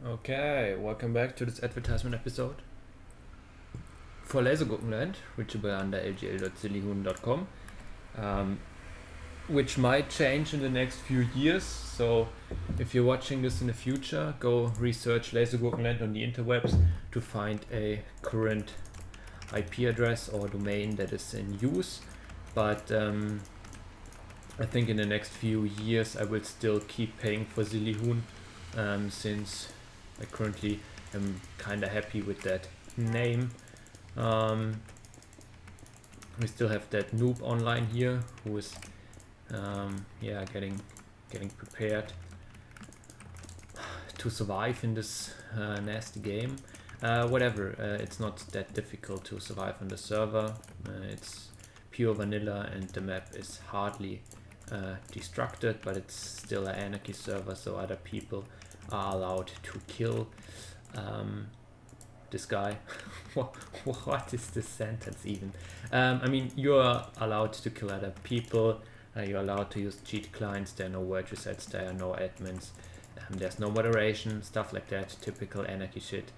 Okay, welcome back to this advertisement episode for Lasergurkenland, reachable under lgl.sillyhoon.com, which might change in the next few years. So if you're watching this in the future, go research Lasergurkenland on the interwebs to find a current IP address or domain that is in use. But I think in the next few years I will still keep paying for Sillyhoon, since I currently am kind of happy with that name. We still have that noob online here who is getting prepared to survive in this nasty game. Whatever, it's not that difficult to survive on the server. It's pure vanilla and the map is hardly destructed, but it's still an anarchy server, so other people are allowed to kill this guy. What is this sentence even? I mean, you're allowed to kill other people, you're allowed to use cheat clients, there are no word resets, there are no admins, there's no moderation, stuff like that, typical anarchy shit.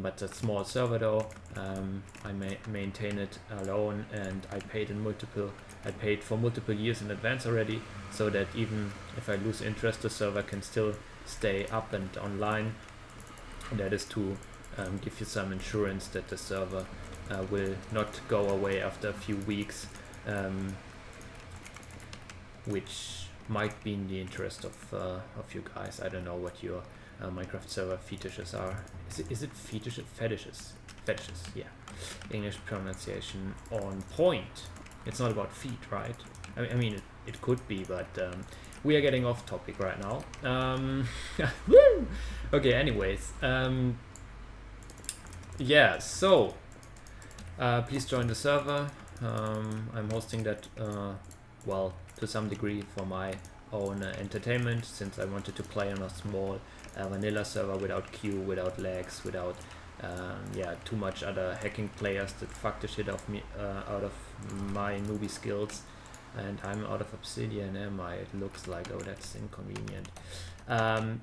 But a small server though, I maintain it alone, and I paid for multiple years in advance already, so that even if I lose interest, the server can still stay up and online. And that is to give you some insurance that the server will not go away after a few weeks, which might be in the interest of you guys. I don't know what your Minecraft server fetishes are. Is it fetishes? Fetishes, yeah. English pronunciation on point. It's not about feet, right? I mean, it could be, but we are getting off topic right now. Woo! Okay, anyways. Yeah, so please join the server. I'm hosting that, well, to some degree for my own entertainment, since I wanted to play on a small vanilla server without queue, without lags, without too much other hacking players that fuck the shit out of my newbie skills. And I'm out of obsidian, am I? It looks like, oh, that's inconvenient.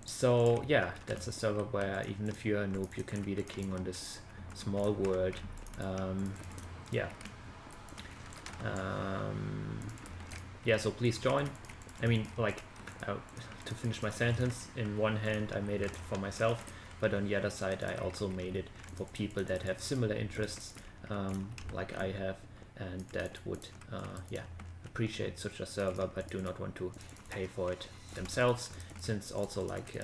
So yeah, that's a server where even if you're a noob, you can be the king on this small world. So please join. I mean, like, to finish my sentence, in one hand I made it for myself, but on the other side I also made it for people that have similar interests like I have, and that would appreciate such a server but do not want to pay for it themselves, since also like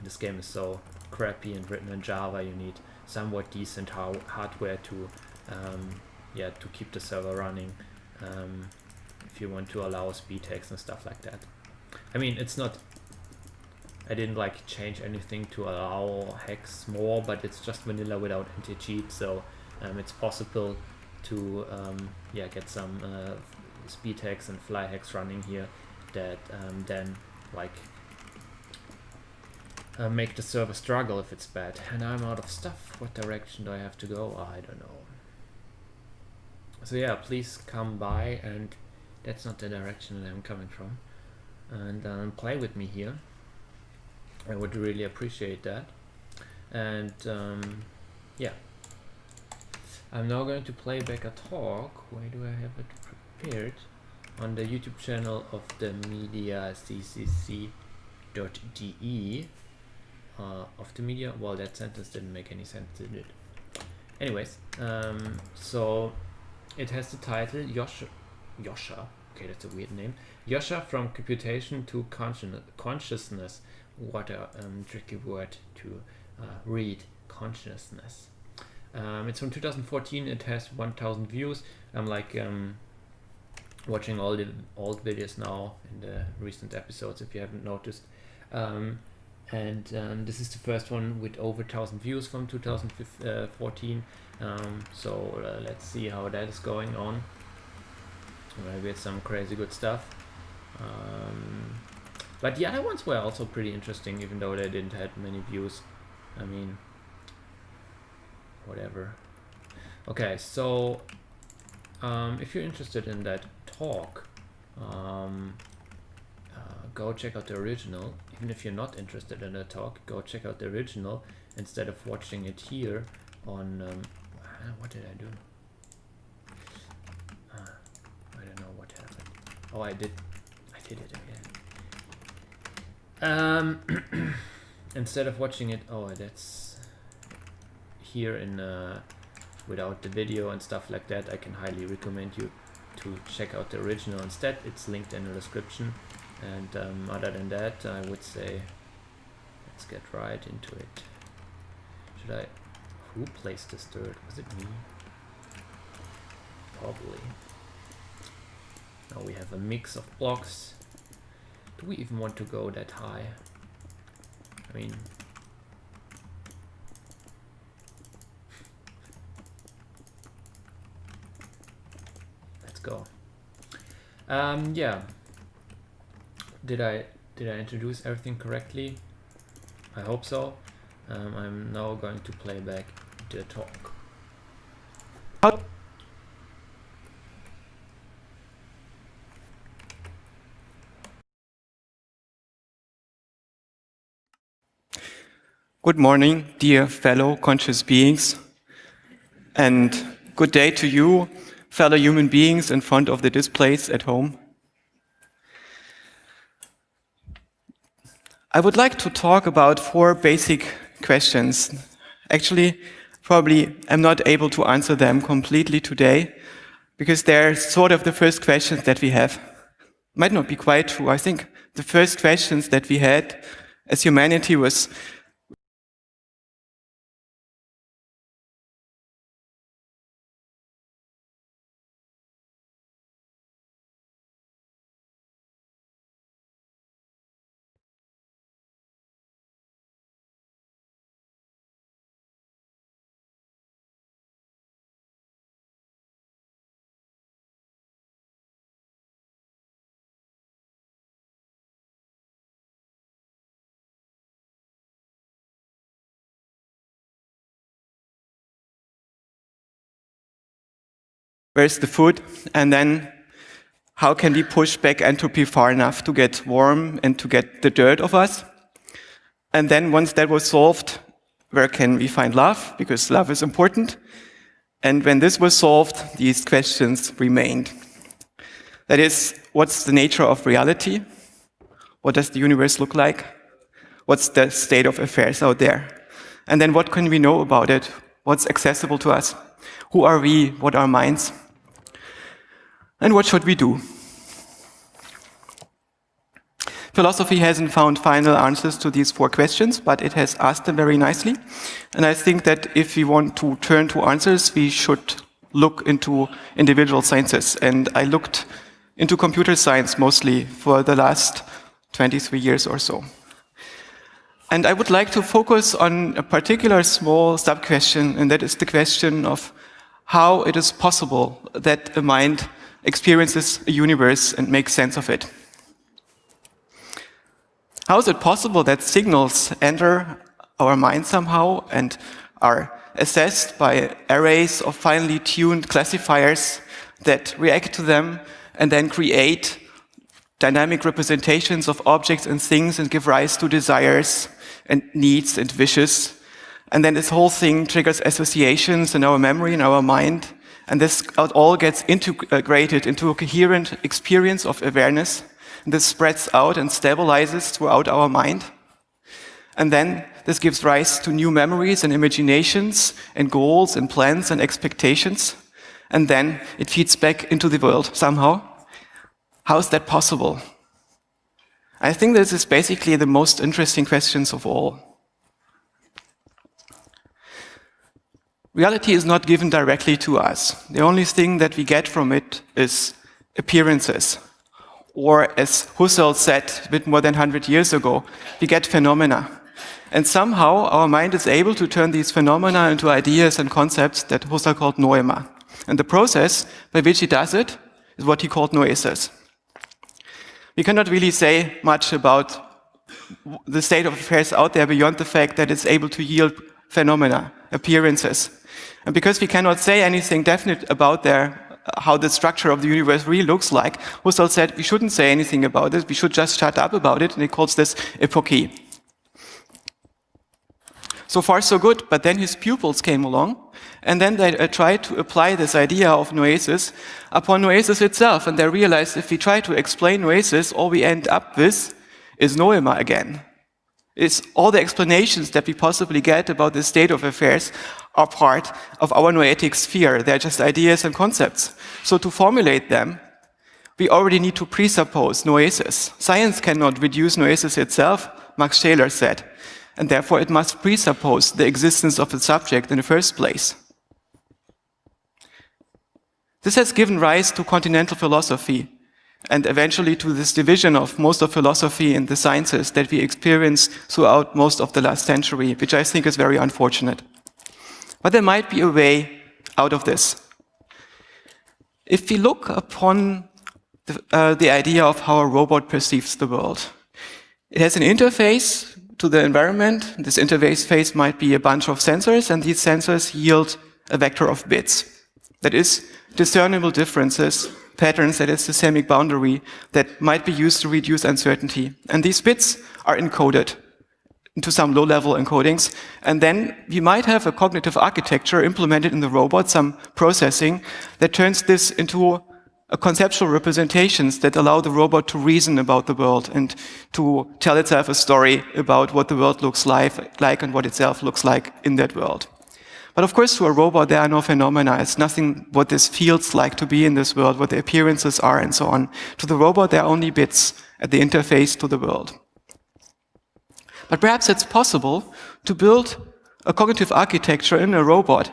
this game is so crappy and written in Java, you need somewhat decent hardware to keep the server running, if you want to allow speed hacks and stuff like that. I mean, it's not, I didn't like change anything to allow hacks more, but it's just vanilla without anti-cheat, so it's possible to get some speed hacks and fly hacks running here that then like make the server struggle if it's bad. And I'm out of stuff. What direction do I have to go? I don't know. So yeah, please come by, and that's not the direction that I'm coming from, and play with me here. I would really appreciate that. And I'm now going to play back a talk. Why do I have it prepared? On the YouTube channel of the media ccc.de. Of the media. Well, that sentence didn't make any sense, did it? Anyways, so it has the title Yosha. Okay, that's a weird name. Yosha, from computation to consciousness. What a tricky word to read. Consciousness. It's from 2014. It has 1,000 views. I'm like watching all the old videos now in the recent episodes, if you haven't noticed. And this is the first one with over 1,000 views from 2014. So let's see how that is going on. Maybe it's some crazy good stuff. But the other ones were also pretty interesting, even though they didn't have many views. I mean, whatever. Okay, so if you're interested in that talk, go check out the original even if you're not interested in the talk, go check out the original instead of watching it here on, what did I do? I don't know what happened. Oh, I did it again. Instead of watching it, oh, that's here in, without the video and stuff like that, I can highly recommend you to check out the original instead. It's linked in the description. And other than that, I would say let's get right into it. Should I? Who placed this dirt? Was it me? Probably. Now we have a mix of blocks. Do we even want to go that high? I mean, let's go. Yeah. Did I introduce everything correctly? I hope so. I'm now going to play back the talk. Good morning, dear fellow conscious beings, and good day to you, fellow human beings in front of the displays at home. I would like to talk about 4 basic questions. Actually, probably I'm not able to answer them completely today, because they're sort of the first questions that we have. Might not be quite true. I think the first questions that we had as humanity was where's the food, and then how can we push back entropy far enough to get warm and to get the dirt of us? And then once that was solved, where can we find love? Because love is important. And when this was solved, these questions remained. That is, what's the nature of reality? What does the universe look like? What's the state of affairs out there? And then what can we know about it? What's accessible to us? Who are we? What are minds? And what should we do? Philosophy hasn't found final answers to these 4 questions, but it has asked them very nicely. And I think that if we want to turn to answers, we should look into individual sciences. And I looked into computer science mostly for the last 23 years or so. And I would like to focus on a particular small sub-question, and that is the question of how it is possible that a mind experiences a universe and makes sense of it. How is it possible that signals enter our mind somehow and are assessed by arrays of finely tuned classifiers that react to them and then create dynamic representations of objects and things and give rise to desires and needs and wishes? And then this whole thing triggers associations in our memory, in our mind, and this all gets integrated into a coherent experience of awareness. And this spreads out and stabilizes throughout our mind. And then this gives rise to new memories and imaginations and goals and plans and expectations. And then it feeds back into the world somehow. How is that possible? I think this is basically the most interesting questions of all. Reality is not given directly to us. The only thing that we get from it is appearances. Or as Husserl said a bit more than 100 years ago, we get phenomena. And somehow our mind is able to turn these phenomena into ideas and concepts that Husserl called noema. And the process by which he does it is what he called noesis. We cannot really say much about the state of affairs out there beyond the fact that it's able to yield phenomena, appearances. And because we cannot say anything definite about how the structure of the universe really looks like, Husserl said we shouldn't say anything about it, we should just shut up about it, and he calls this epoche. So far so good, but then his pupils came along, and then they tried to apply this idea of noesis upon noesis itself, and they realized if we try to explain noesis, all we end up with is noema again. It's all the explanations that we possibly get about the state of affairs are part of our noetic sphere. They're just ideas and concepts. So to formulate them, we already need to presuppose noesis. Science cannot reduce noesis itself, Max Scheler said, and therefore it must presuppose the existence of the subject in the first place. This has given rise to continental philosophy, and eventually to this division of most of philosophy in the sciences that we experience throughout most of the last century, which I think is very unfortunate. But there might be a way out of this. If we look upon the idea of how a robot perceives the world, it has an interface to the environment. This interface might be a bunch of sensors, and these sensors yield a vector of bits. That is, discernible differences, patterns, that is, systemic boundary that might be used to reduce uncertainty. And these bits are encoded into some low-level encodings, and then we might have a cognitive architecture implemented in the robot, some processing, that turns this into a conceptual representations that allow the robot to reason about the world and to tell itself a story about what the world looks like and what itself looks like in that world. But of course, to a robot, there are no phenomena. It's nothing what this feels like to be in this world, what the appearances are, and so on. To the robot, there are only bits at the interface to the world. But perhaps it's possible to build a cognitive architecture in a robot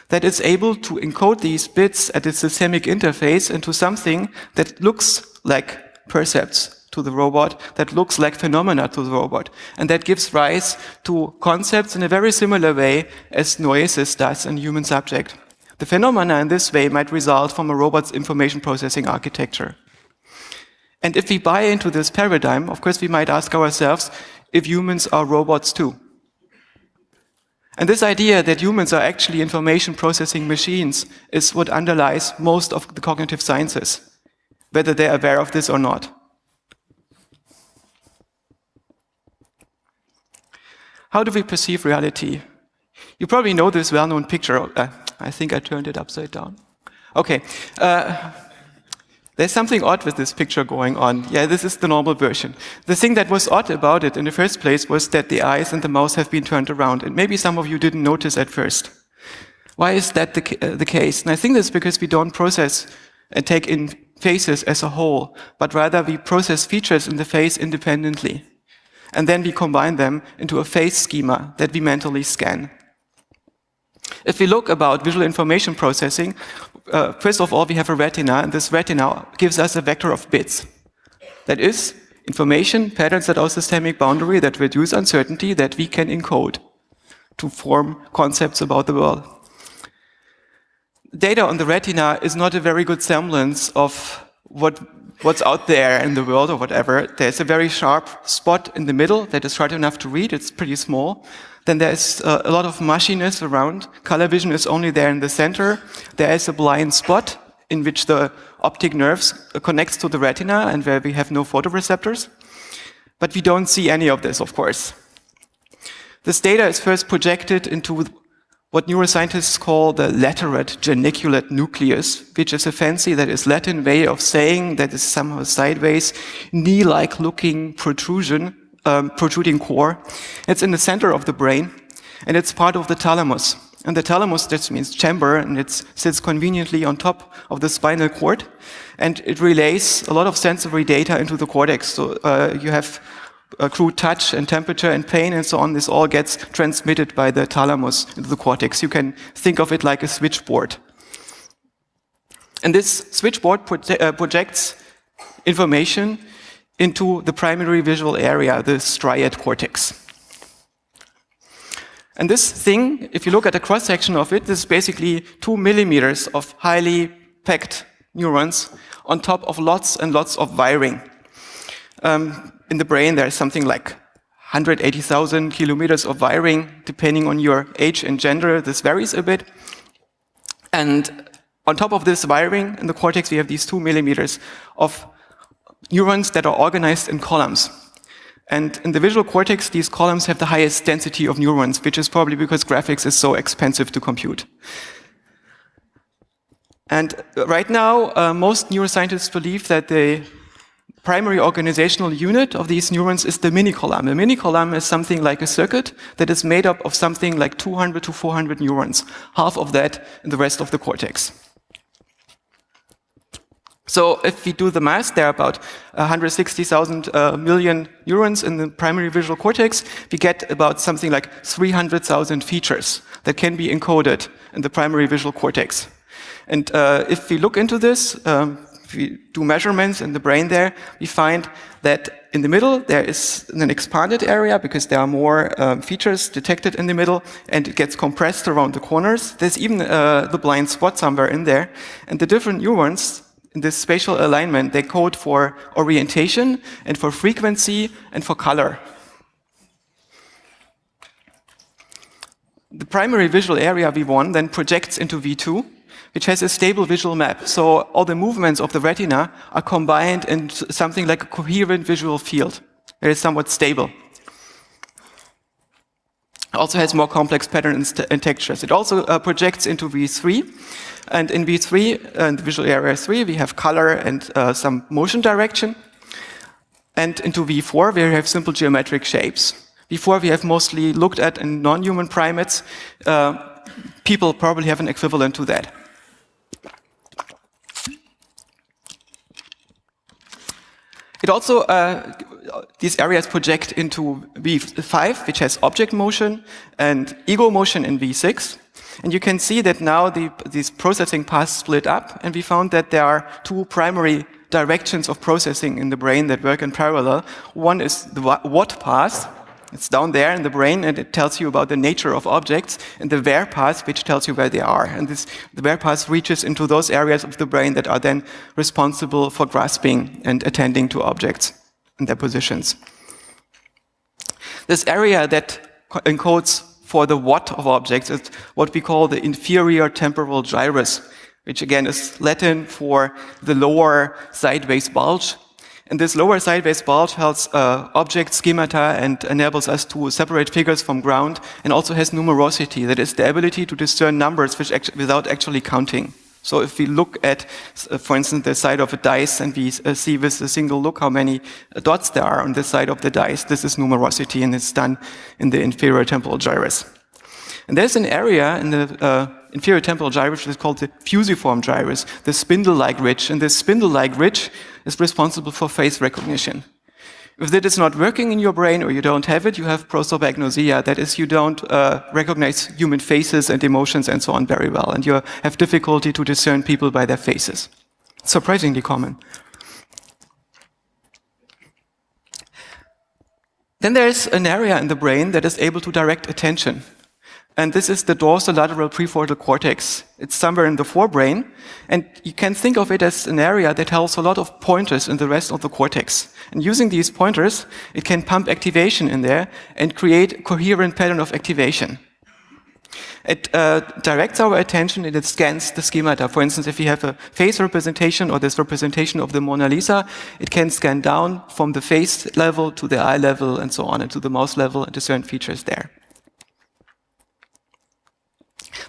that is able to encode these bits at its systemic interface into something that looks like percepts to the robot, that looks like phenomena to the robot, and that gives rise to concepts in a very similar way as noesis does in human subject. The phenomena in this way might result from a robot's information processing architecture. And if we buy into this paradigm, of course we might ask ourselves if humans are robots too. And this idea that humans are actually information processing machines is what underlies most of the cognitive sciences, whether they're aware of this or not. How do we perceive reality? You probably know this well-known picture. I think I turned it upside down. Okay. There's something odd with this picture going on. Yeah, this is the normal version. The thing that was odd about it in the first place was that the eyes and the mouth have been turned around. And maybe some of you didn't notice at first. Why is that the case? And I think that's because we don't process and take in faces as a whole, but rather we process features in the face independently. And then we combine them into a face schema that we mentally scan. If we look about visual information processing, first of all, we have a retina, and this retina gives us a vector of bits. That is, information, patterns that are systemic boundary, that reduce uncertainty, that we can encode to form concepts about the world. Data on the retina is not a very good semblance of what's out there in the world or whatever. There's a very sharp spot in the middle that is short enough to read. It's pretty small. Then there's a lot of mushiness around. Color vision is only there in the center. There is a blind spot in which the optic nerves connects to the retina and where we have no photoreceptors. But we don't see any of this, of course. This data is first projected into what neuroscientists call the laterate geniculate nucleus, which is a fancy, that is Latin way of saying that is somehow sideways, knee-like looking protrusion, protruding core. It's in the center of the brain, and it's part of the thalamus. And the thalamus, that means chamber, and it sits conveniently on top of the spinal cord, and it relays a lot of sensory data into the cortex. So you have crude touch and temperature and pain and so on. This all gets transmitted by the thalamus into the cortex. You can think of it like a switchboard. And this switchboard projects information into the primary visual area, the striate cortex. And this thing, if you look at a cross-section of it, this is basically 2 millimeters of highly packed neurons on top of lots and lots of wiring. In the brain, there's something like 180,000 kilometers of wiring, depending on your age and gender. This varies a bit. And on top of this wiring in the cortex, we have these 2 millimeters of neurons that are organized in columns. And in the visual cortex, these columns have the highest density of neurons, which is probably because graphics is so expensive to compute. And right now, most neuroscientists believe that the primary organizational unit of these neurons is the mini-column. The mini-column is something like a circuit that is made up of something like 200 to 400 neurons, half of that in the rest of the cortex. So if we do the math, there are about 160,000 million neurons in the primary visual cortex. We get about something like 300,000 features that can be encoded in the primary visual cortex. And if we look into this, if we do measurements in the brain there, we find that in the middle there is an expanded area because there are more features detected in the middle, and it gets compressed around the corners. There's even the blind spot somewhere in there. And the different neurons in this spatial alignment, they code for orientation and for frequency and for color. The primary visual area V1 then projects into V2, which has a stable visual map. So all the movements of the retina are combined into something like a coherent visual field. It is somewhat stable. It also has more complex patterns and textures. It also projects into V3. And in V3, in the visual area 3, we have color and some motion direction. And into V4, we have simple geometric shapes. V4 we have mostly looked at in non-human primates. People probably have an equivalent to that. It also, these areas project into V5, which has object motion, and ego motion in V6. And you can see that now these processing paths split up, and we found that there are 2 primary directions of processing in the brain that work in parallel. One is the what path. It's down there in the brain, and it tells you about the nature of objects, and the where path, which tells you where they are. And the where path reaches into those areas of the brain that are then responsible for grasping and attending to objects and their positions. This area that encodes for the what of objects is what we call the inferior temporal gyrus, which again is Latin for the lower sideways bulge. And this lower sideways bulge holds object schemata and enables us to separate figures from ground, and also has numerosity, that is the ability to discern numbers without actually counting. So if we look at, for instance, the side of a dice, and we see with a single look how many dots there are on the side of the dice, this is numerosity, and it's done in the inferior temporal gyrus. And there's an area in the inferior temporal gyrus which is called the fusiform gyrus, the spindle-like ridge. And this spindle-like ridge is responsible for face recognition. If that is not working in your brain, or you don't have it, you have prosopagnosia. That is, you don't recognize human faces and emotions and so on very well, and you have difficulty to discern people by their faces. It's surprisingly common. Then there's an area in the brain that is able to direct attention. And this is the dorsolateral prefrontal cortex. It's somewhere in the forebrain, and you can think of it as an area that holds a lot of pointers in the rest of the cortex. And using these pointers, it can pump activation in there and create a coherent pattern of activation. It directs our attention and it scans the schemata. For instance, if we have a face representation or this representation of the Mona Lisa, it can scan down from the face level to the eye level and so on, and to the mouth level and discern features there.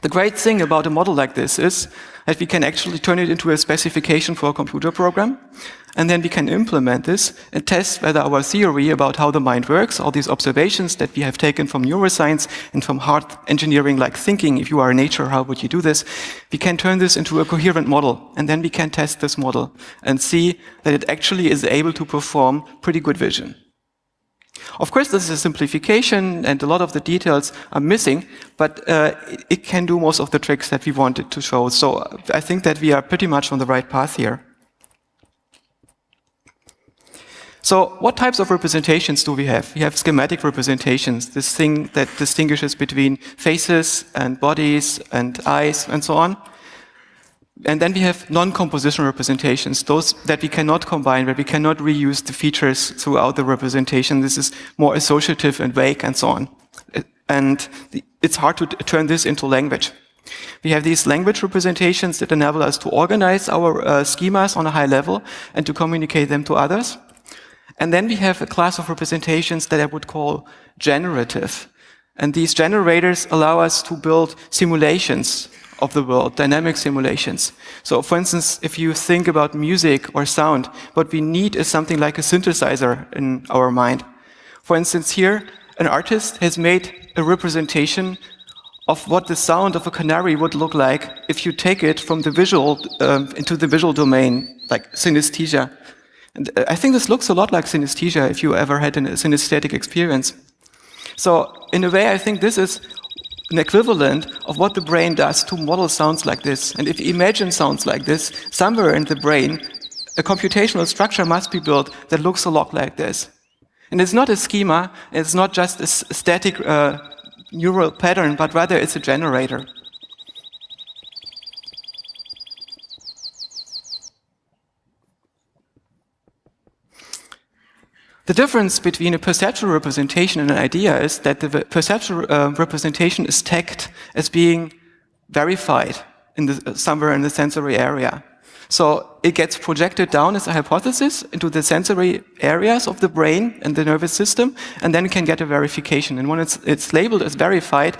The great thing about a model like this is that we can actually turn it into a specification for a computer program, and then we can implement this and test whether our theory about how the mind works, all these observations that we have taken from neuroscience and from hard engineering like thinking, if you are in nature, how would you do this? We can turn this into a coherent model, and then we can test this model and see that it actually is able to perform pretty good vision. Of course, this is a simplification, and a lot of the details are missing, but it can do most of the tricks that we wanted to show. So I think that we are pretty much on the right path here. So what types of representations do we have? We have schematic representations, this thing that distinguishes between faces and bodies and eyes and so on. And then we have non-compositional representations, those that we cannot combine, where we cannot reuse the features throughout the representation. This is more associative and vague and so on. And it's hard to turn this into language. We have these language representations that enable us to organize our schemas on a high level and to communicate them to others. And then we have a class of representations that I would call generative. And these generators allow us to build simulations of the world, dynamic simulations. So for instance, if you think about music or sound, what we need is something like a synthesizer in our mind. For instance, here, an artist has made a representation of what the sound of a canary would look like if you take it from the visual into the visual domain, like synesthesia. And I think this looks a lot like synesthesia if you ever had a synesthetic experience. So in a way, I think this is an equivalent of what the brain does to model sounds like this. And if you imagine sounds like this, somewhere in the brain, a computational structure must be built that looks a lot like this. And it's not a schema, it's not just a static neural pattern, but rather it's a generator. The difference between a perceptual representation and an idea is that the perceptual representation is tagged as being verified somewhere in the sensory area. So it gets projected down as a hypothesis into the sensory areas of the brain and the nervous system, and then it can get a verification. And when it's labeled as verified,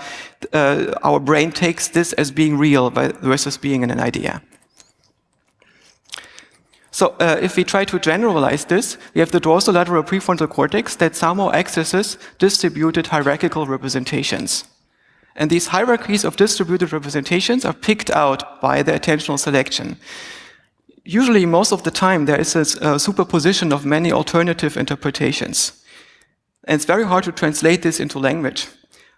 our brain takes this as being real versus being an idea. So if we try to generalize this, we have the dorsolateral prefrontal cortex that somehow accesses distributed hierarchical representations. And these hierarchies of distributed representations are picked out by the attentional selection. Usually, most of the time, there is a superposition of many alternative interpretations. And it's very hard to translate this into language.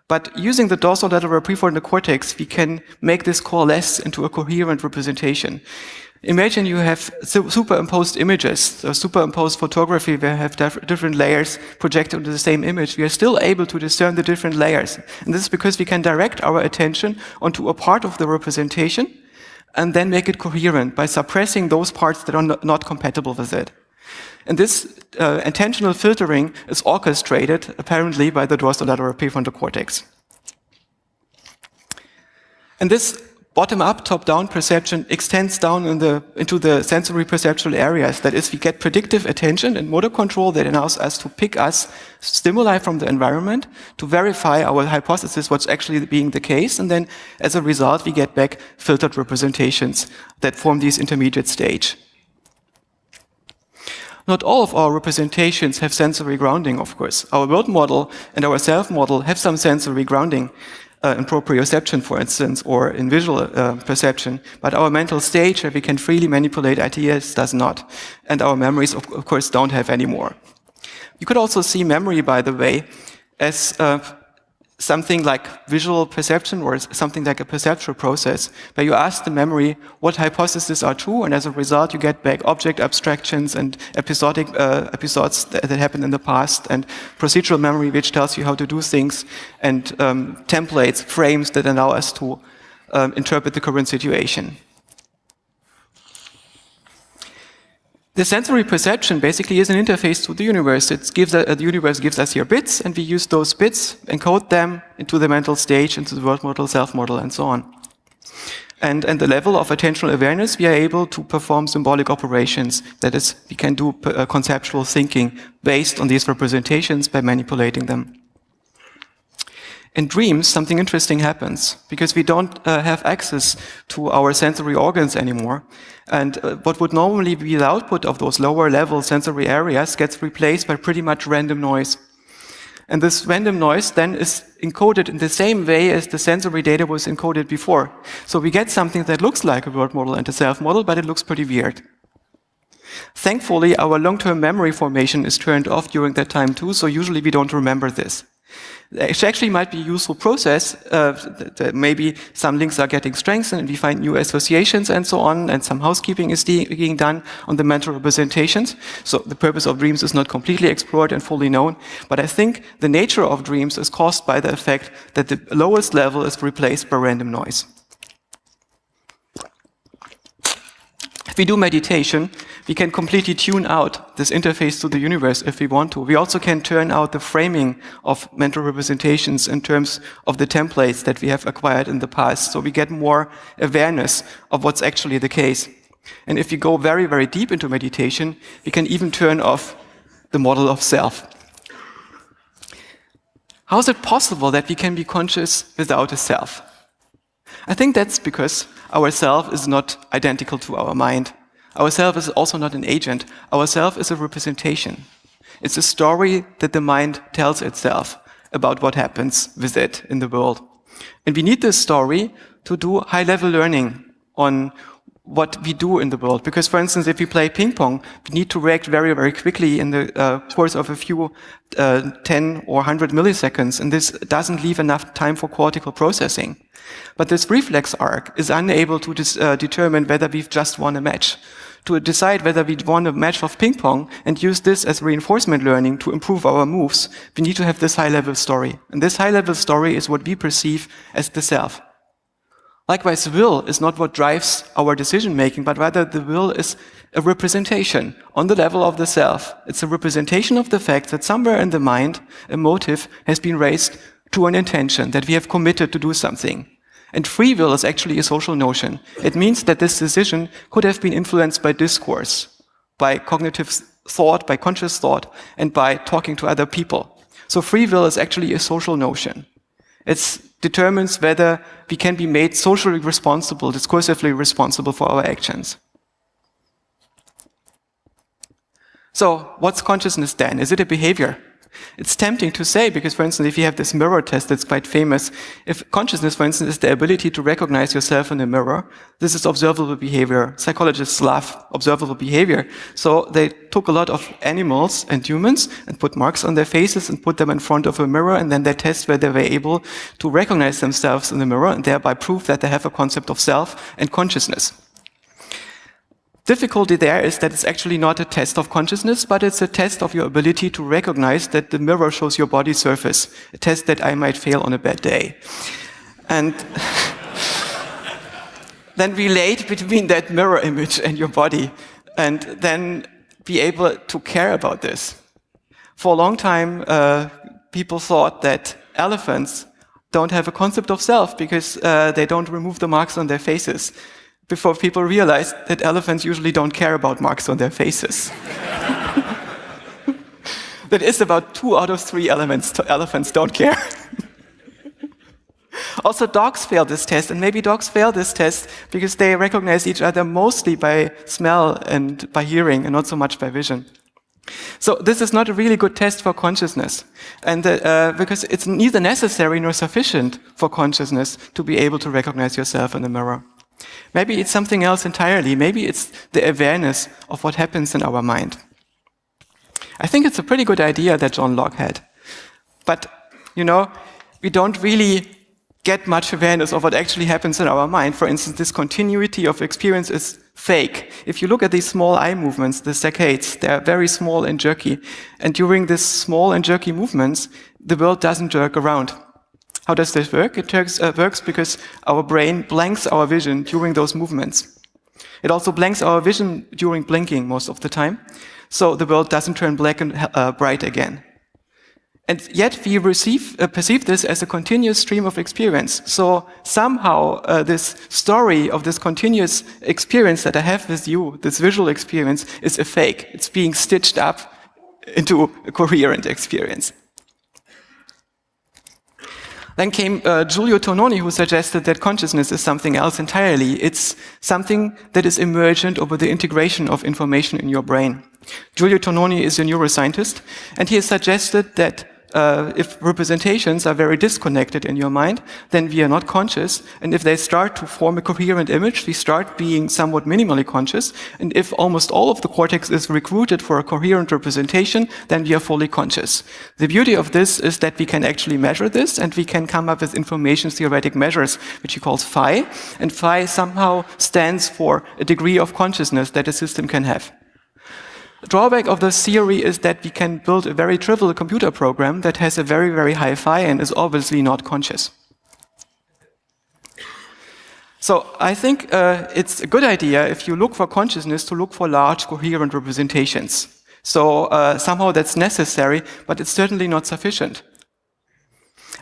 But using the dorsolateral prefrontal cortex, we can make this coalesce into a coherent representation. Imagine you have superimposed images, so superimposed photography where you have different layers projected onto the same image. We are still able to discern the different layers. And this is because we can direct our attention onto a part of the representation and then make it coherent by suppressing those parts that are not compatible with it. And this intentional filtering is orchestrated, apparently, by the dorsolateral prefrontal cortex. And this bottom-up, top-down perception extends down into the sensory perceptual areas. That is, we get predictive attention and motor control that allows us to pick stimuli from the environment, to verify our hypothesis, what's actually being the case, and then as a result, we get back filtered representations that form these intermediate stage. Not all of our representations have sensory grounding, of course. Our world model and our self model have some sensory grounding. In proprioception, for instance, or in visual perception, but our mental stage, where we can freely manipulate ideas, does not. And our memories, of course, don't have any more. You could also see memory, by the way, as something like visual perception or something like a perceptual process, where you ask the memory what hypotheses are true, and as a result, you get back object abstractions and episodes that happened in the past, and procedural memory, which tells you how to do things, and templates, frames that allow us to interpret the current situation. The sensory perception basically is an interface to the universe. The universe gives us here bits, and we use those bits, encode them into the mental stage, into the world model, self model, and so on. And at the level of attentional awareness, we are able to perform symbolic operations. That is, we can do conceptual thinking based on these representations by manipulating them. In dreams, something interesting happens, because we don't have access to our sensory organs anymore. And what would normally be the output of those lower level sensory areas gets replaced by pretty much random noise. And this random noise then is encoded in the same way as the sensory data was encoded before. So we get something that looks like a world model and a self model, but it looks pretty weird. Thankfully, our long-term memory formation is turned off during that time too, so usually we don't remember this. It actually might be a useful process. Maybe some links are getting strengthened and we find new associations and so on, and some housekeeping is being done on the mental representations. So the purpose of dreams is not completely explored and fully known, but I think the nature of dreams is caused by the effect that the lowest level is replaced by random noise. If we do meditation, we can completely tune out this interface to the universe if we want to. We also can turn out the framing of mental representations in terms of the templates that we have acquired in the past. So we get more awareness of what's actually the case. And if we go very, very deep into meditation, we can even turn off the model of self. How is it possible that we can be conscious without a self? I think that's because our self is not identical to our mind. Our self is also not an agent. Our self is a representation. It's a story that the mind tells itself about what happens with it in the world. And we need this story to do high-level learning on what we do in the world. Because, for instance, if we play ping pong, we need to react very, very quickly in the course of a few 10 or 100 milliseconds, and this doesn't leave enough time for cortical processing. But this reflex arc is unable to determine whether we've just won a match. To decide whether we won a match of ping pong and use this as reinforcement learning to improve our moves, we need to have this high-level story. And this high-level story is what we perceive as the self. Likewise, will is not what drives our decision-making, but rather the will is a representation on the level of the self. It's a representation of the fact that somewhere in the mind, a motive has been raised to an intention, that we have committed to do something. And free will is actually a social notion. It means that this decision could have been influenced by discourse, by cognitive thought, by conscious thought, and by talking to other people. So free will is actually a social notion. It determines whether we can be made socially responsible, discursively responsible for our actions. So, what's consciousness then? Is it a behavior? It's tempting to say, because, for instance, if you have this mirror test that's quite famous, if consciousness, for instance, is the ability to recognize yourself in a mirror, this is observable behavior. Psychologists love observable behavior. So they took a lot of animals and humans and put marks on their faces and put them in front of a mirror, and then they test whether they were able to recognize themselves in the mirror and thereby prove that they have a concept of self and consciousness. Difficulty there is that it's actually not a test of consciousness, but it's a test of your ability to recognize that the mirror shows your body surface, a test that I might fail on a bad day. And then relate between that mirror image and your body, and then be able to care about this. For a long time, people thought that elephants don't have a concept of self because they don't remove the marks on their faces, before people realized that elephants usually don't care about marks on their faces. That is about 2 out of 3 elephants don't care. Also, dogs fail this test, and maybe dogs fail this test because they recognize each other mostly by smell and by hearing, and not so much by vision. So this is not a really good test for consciousness, and because it's neither necessary nor sufficient for consciousness to be able to recognize yourself in the mirror. Maybe it's something else entirely. Maybe it's the awareness of what happens in our mind. I think it's a pretty good idea that John Locke had. But, we don't really get much awareness of what actually happens in our mind. For instance, this continuity of experience is fake. If you look at these small eye movements, the saccades, they're very small and jerky. And during these small and jerky movements, the world doesn't jerk around. How does this work? It works because our brain blanks our vision during those movements. It also blanks our vision during blinking most of the time, so the world doesn't turn black and bright again. And yet we perceive this as a continuous stream of experience. So somehow this story of this continuous experience that I have with you, this visual experience, is a fake. It's being stitched up into a coherent experience. Then came Giulio Tononi, who suggested that consciousness is something else entirely. It's something that is emergent over the integration of information in your brain. Giulio Tononi is a neuroscientist, and he has suggested that if representations are very disconnected in your mind, then we are not conscious. And if they start to form a coherent image, we start being somewhat minimally conscious. And if almost all of the cortex is recruited for a coherent representation, then we are fully conscious. The beauty of this is that we can actually measure this, and we can come up with information theoretic measures, which he calls phi. And phi somehow stands for a degree of consciousness that a system can have. The drawback of this theory is that we can build a very trivial computer program that has a very, very high phi and is obviously not conscious. So I think it's a good idea, if you look for consciousness, to look for large coherent representations. So somehow that's necessary, but it's certainly not sufficient.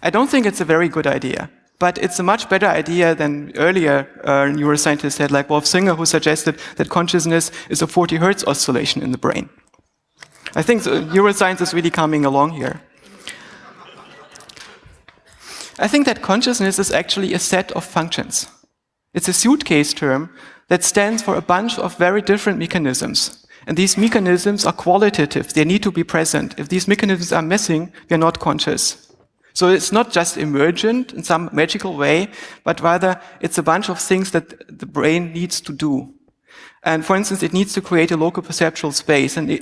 I don't think it's a very good idea, but it's a much better idea than earlier neuroscientists had, like Wolf Singer, who suggested that consciousness is a 40 Hertz oscillation in the brain. I think neuroscience is really coming along here. I think that consciousness is actually a set of functions. It's a suitcase term that stands for a bunch of very different mechanisms. And these mechanisms are qualitative. They need to be present. If these mechanisms are missing, we are not conscious. So it's not just emergent in some magical way, but rather it's a bunch of things that the brain needs to do. And for instance, it needs to create a local perceptual space and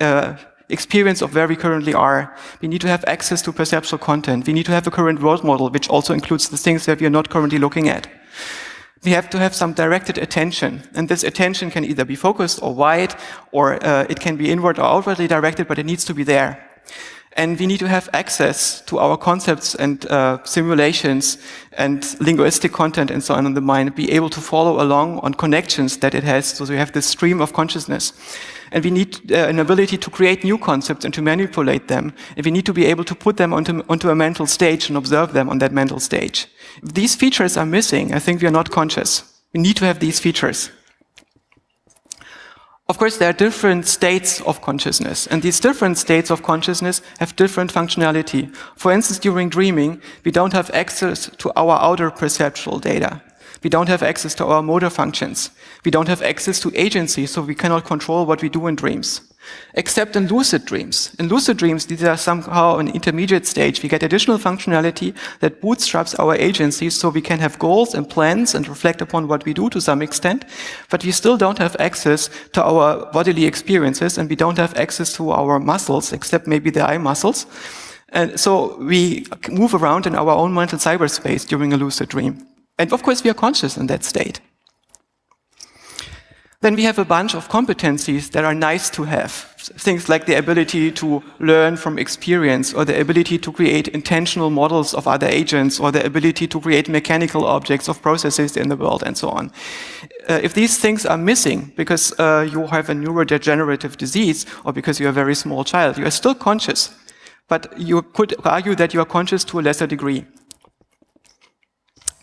experience of where we currently are. We need to have access to perceptual content. We need to have a current world model, which also includes the things that we are not currently looking at. We have to have some directed attention, and this attention can either be focused or wide, or it can be inward or outwardly directed, but it needs to be there. And we need to have access to our concepts and simulations and linguistic content and so on in the mind, be able to follow along on connections that it has, so we have this stream of consciousness. And we need an ability to create new concepts and to manipulate them. And we need to be able to put them onto a mental stage and observe them on that mental stage. If these features are missing, I think we are not conscious. We need to have these features. Of course, there are different states of consciousness, and these different states of consciousness have different functionality. For instance, during dreaming, we don't have access to our outer perceptual data. We don't have access to our motor functions. We don't have access to agency, so we cannot control what we do in dreams. Except in lucid dreams. In lucid dreams, these are somehow an intermediate stage. We get additional functionality that bootstraps our agency, so we can have goals and plans and reflect upon what we do to some extent, but we still don't have access to our bodily experiences, and we don't have access to our muscles, except maybe the eye muscles. And so we move around in our own mental cyberspace during a lucid dream. And of course, we are conscious in that state. Then we have a bunch of competencies that are nice to have. Things like the ability to learn from experience, or the ability to create intentional models of other agents, or the ability to create mechanical objects of processes in the world, and so on. If these things are missing because you have a neurodegenerative disease, or because you're a very small child, you are still conscious. But you could argue that you are conscious to a lesser degree.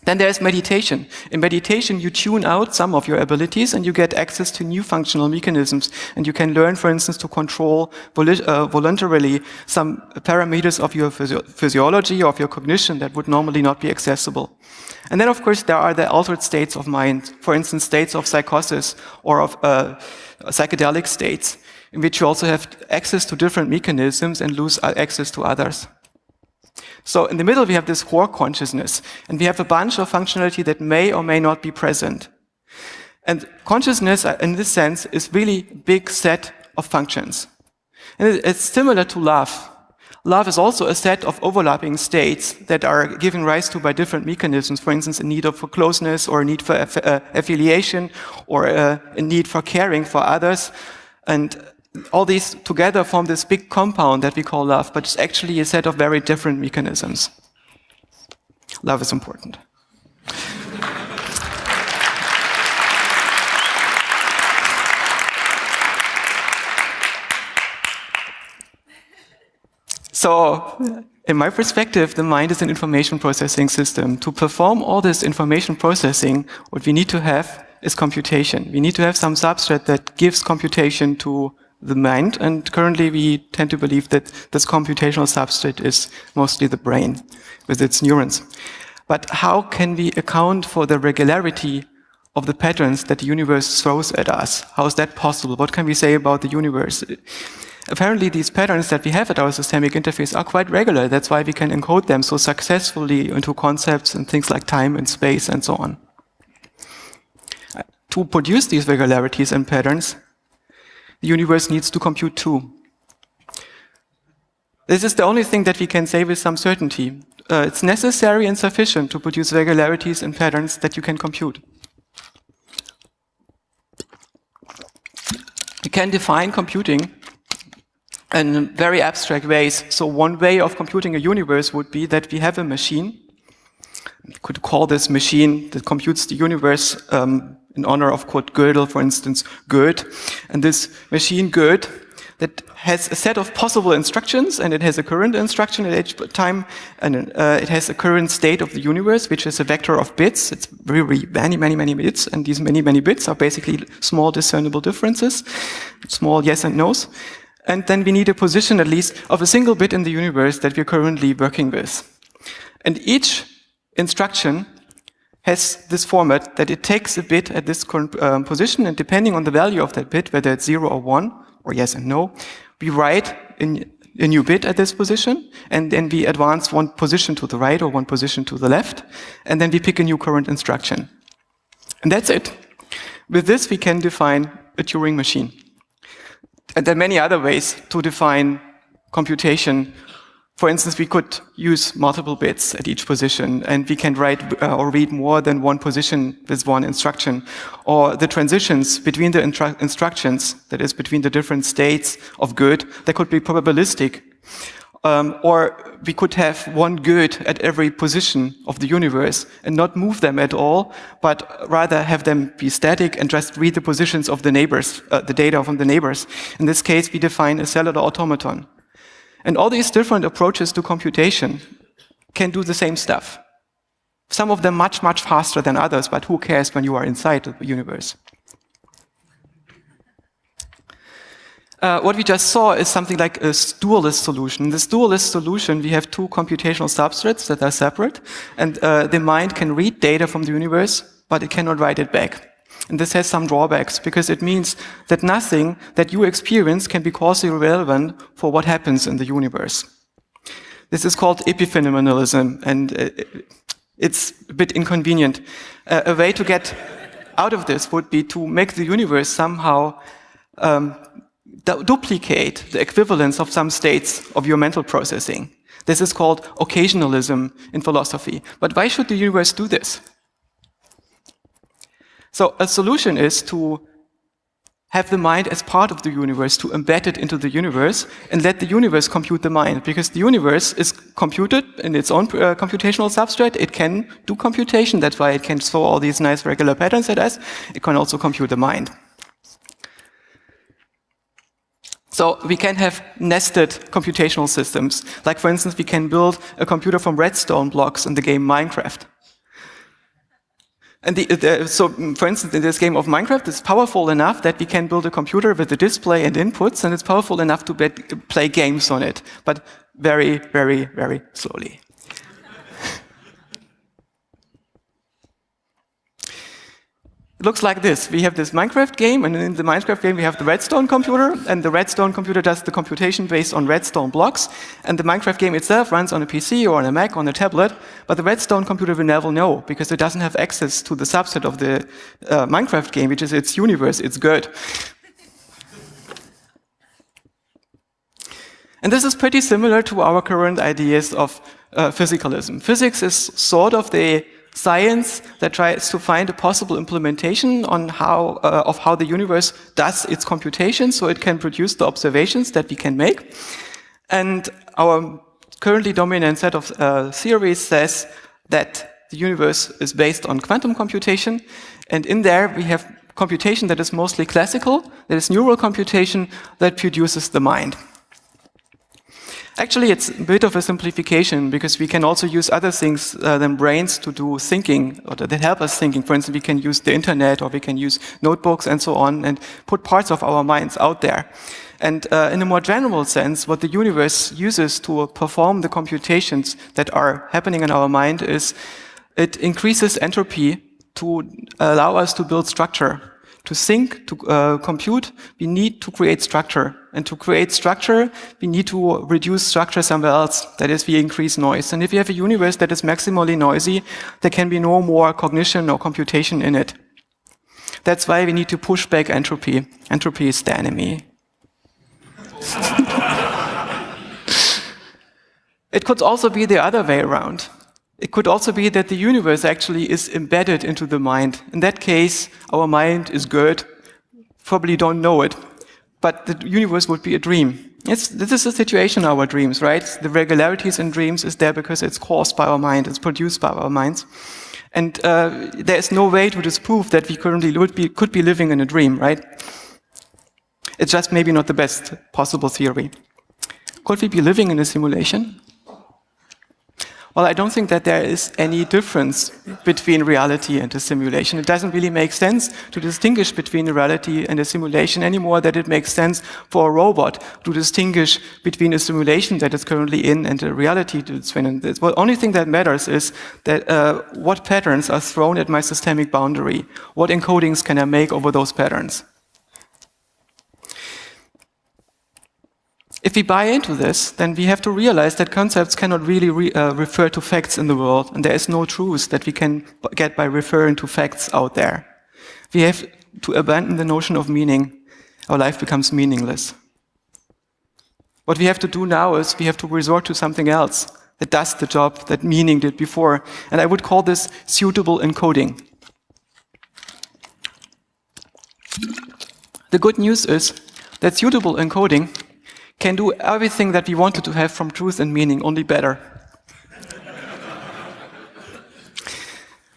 Then there's meditation. In meditation, you tune out some of your abilities and you get access to new functional mechanisms. And you can learn, for instance, to control voluntarily some parameters of your physiology or of your cognition that would normally not be accessible. And then, of course, there are the altered states of mind. For instance, states of psychosis or of psychedelic states, in which you also have access to different mechanisms and lose access to others. So in the middle, we have this core consciousness, and we have a bunch of functionality that may or may not be present. And consciousness, in this sense, is really a big set of functions. And it's similar to love. Love is also a set of overlapping states that are given rise to by different mechanisms. For instance, a need for closeness, or a need for affiliation, or a need for caring for others. And all these together form this big compound that we call love, but it's actually a set of very different mechanisms. Love is important. So, in my perspective, the mind is an information processing system. To perform all this information processing, what we need to have is computation. We need to have some substrate that gives computation to the mind, and currently we tend to believe that this computational substrate is mostly the brain with its neurons. But how can we account for the regularity of the patterns that the universe throws at us? How is that possible? What can we say about the universe? Apparently these patterns that we have at our systemic interface are quite regular. That's why we can encode them so successfully into concepts and things like time and space and so on. To produce these regularities and patterns, the universe needs to compute too. This is the only thing that we can say with some certainty. It's necessary and sufficient to produce regularities and patterns that you can compute. We can define computing in very abstract ways. So one way of computing a universe would be that we have a machine could call this machine that computes the universe in honor of Kurt Gödel, for instance, Good. And this machine Good that has a set of possible instructions, and it has a current instruction at each time, and it has a current state of the universe, which is a vector of bits. It's very many bits, and these many bits are basically small discernible differences, small yes and no's. And then we need a position, at least, of a single bit in the universe that we're currently working with. And each instruction has this format that it takes a bit at this current position, and depending on the value of that bit, whether it's 0 or 1, or yes and no, we write in a new bit at this position, and then we advance one position to the right or one position to the left, and then we pick a new current instruction. And that's it. With this, we can define a Turing machine. And there are many other ways to define computation. For instance, we could use multiple bits at each position, and we can write or read more than one position with one instruction. Or the transitions between the instructions, that is, between the different states of good, that could be probabilistic. Or we could have one good at every position of the universe and not move them at all, but rather have them be static and just read the positions of the neighbors, the data from the neighbors. In this case, we define a cellular automaton. And all these different approaches to computation can do the same stuff. Some of them much faster than others, but who cares when you are inside the universe? What we just saw is something like a dualist solution. In this dualist solution, we have two computational substrates that are separate, and the mind can read data from the universe, but it cannot write it back. And this has some drawbacks, because it means that nothing that you experience can be causally relevant for what happens in the universe. This is called epiphenomenalism, and it's a bit inconvenient. A way to get out of this would be to make the universe somehow duplicate the equivalence of some states of your mental processing. This is called occasionalism in philosophy. But why should the universe do this? So a solution is to have the mind as part of the universe, to embed it into the universe, and let the universe compute the mind. Because the universe is computed in its own computational substrate. It can do computation. That's why it can throw all these nice regular patterns at us. It can also compute the mind. So we can have nested computational systems. Like, for instance, we can build a computer from redstone blocks in the game Minecraft. And so, for instance, in this game of Minecraft, it's powerful enough that we can build a computer with a display and inputs, and it's powerful enough to play games on it, but very slowly. It looks like this. We have this Minecraft game, and in the Minecraft game we have the redstone computer, and the redstone computer does the computation based on redstone blocks, and the Minecraft game itself runs on a PC or on a Mac, on a tablet, but the redstone computer will never know, because it doesn't have access to the subset of the Minecraft game, which is its universe, its good. And this is pretty similar to our current ideas of physicalism. Physics is sort of the science that tries to find a possible implementation on of how the universe does its computation, so it can produce the observations that we can make. And our currently dominant set of theories says that the universe is based on quantum computation, and in there we have computation that is mostly classical, that is neural computation that produces the mind. Actually, it's a bit of a simplification, because we can also use other things than brains to do thinking, or that help us thinking. For instance, we can use the internet, or we can use notebooks and so on, and put parts of our minds out there. And in a more general sense, what the universe uses to perform the computations that are happening in our mind is it increases entropy to allow us to build structure. To think, to compute, we need to create structure. And to create structure, we need to reduce structure somewhere else. That is, we increase noise. And if you have a universe that is maximally noisy, there can be no more cognition or computation in it. That's why we need to push back entropy. Entropy is the enemy. It could also be the other way around. It could also be that the universe actually is embedded into the mind. In that case, our mind is good, probably don't know it, but the universe would be a dream. This is the situation in our dreams, right? The regularities in dreams is there because it's caused by our mind, it's produced by our minds. And there is no way to disprove that we currently could be living in a dream, right? It's just maybe not the best possible theory. Could we be living in a simulation? Well, I don't think that there is any difference between reality and a simulation. It doesn't really make sense to distinguish between a reality and a simulation any more than it makes sense for a robot to distinguish between a simulation that it's currently in and a reality that it's in. The only thing that matters is that what patterns are thrown at my systemic boundary. What encodings can I make over those patterns? If we buy into this, then we have to realize that concepts cannot really refer to facts in the world, and there is no truth that we can get by referring to facts out there. We have to abandon the notion of meaning. Our life becomes meaningless. What we have to do now is we have to resort to something else that does the job that meaning did before, and I would call this suitable encoding. The good news is that suitable encoding can do everything that we wanted to have from truth and meaning, only better.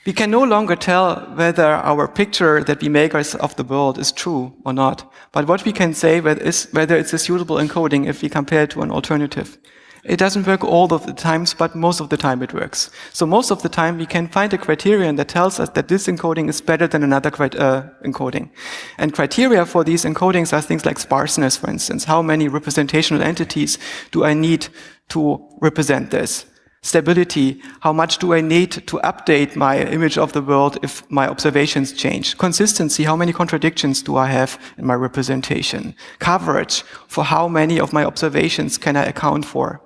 We can no longer tell whether our picture that we make of the world is true or not. But what we can say is whether it's a suitable encoding if we compare it to an alternative. It doesn't work all of the times, but most of the time it works. So most of the time we can find a criterion that tells us that this encoding is better than another encoding. And criteria for these encodings are things like sparseness, for instance. How many representational entities do I need to represent this? Stability, how much do I need to update my image of the world if my observations change? Consistency, how many contradictions do I have in my representation? Coverage, for how many of my observations can I account for?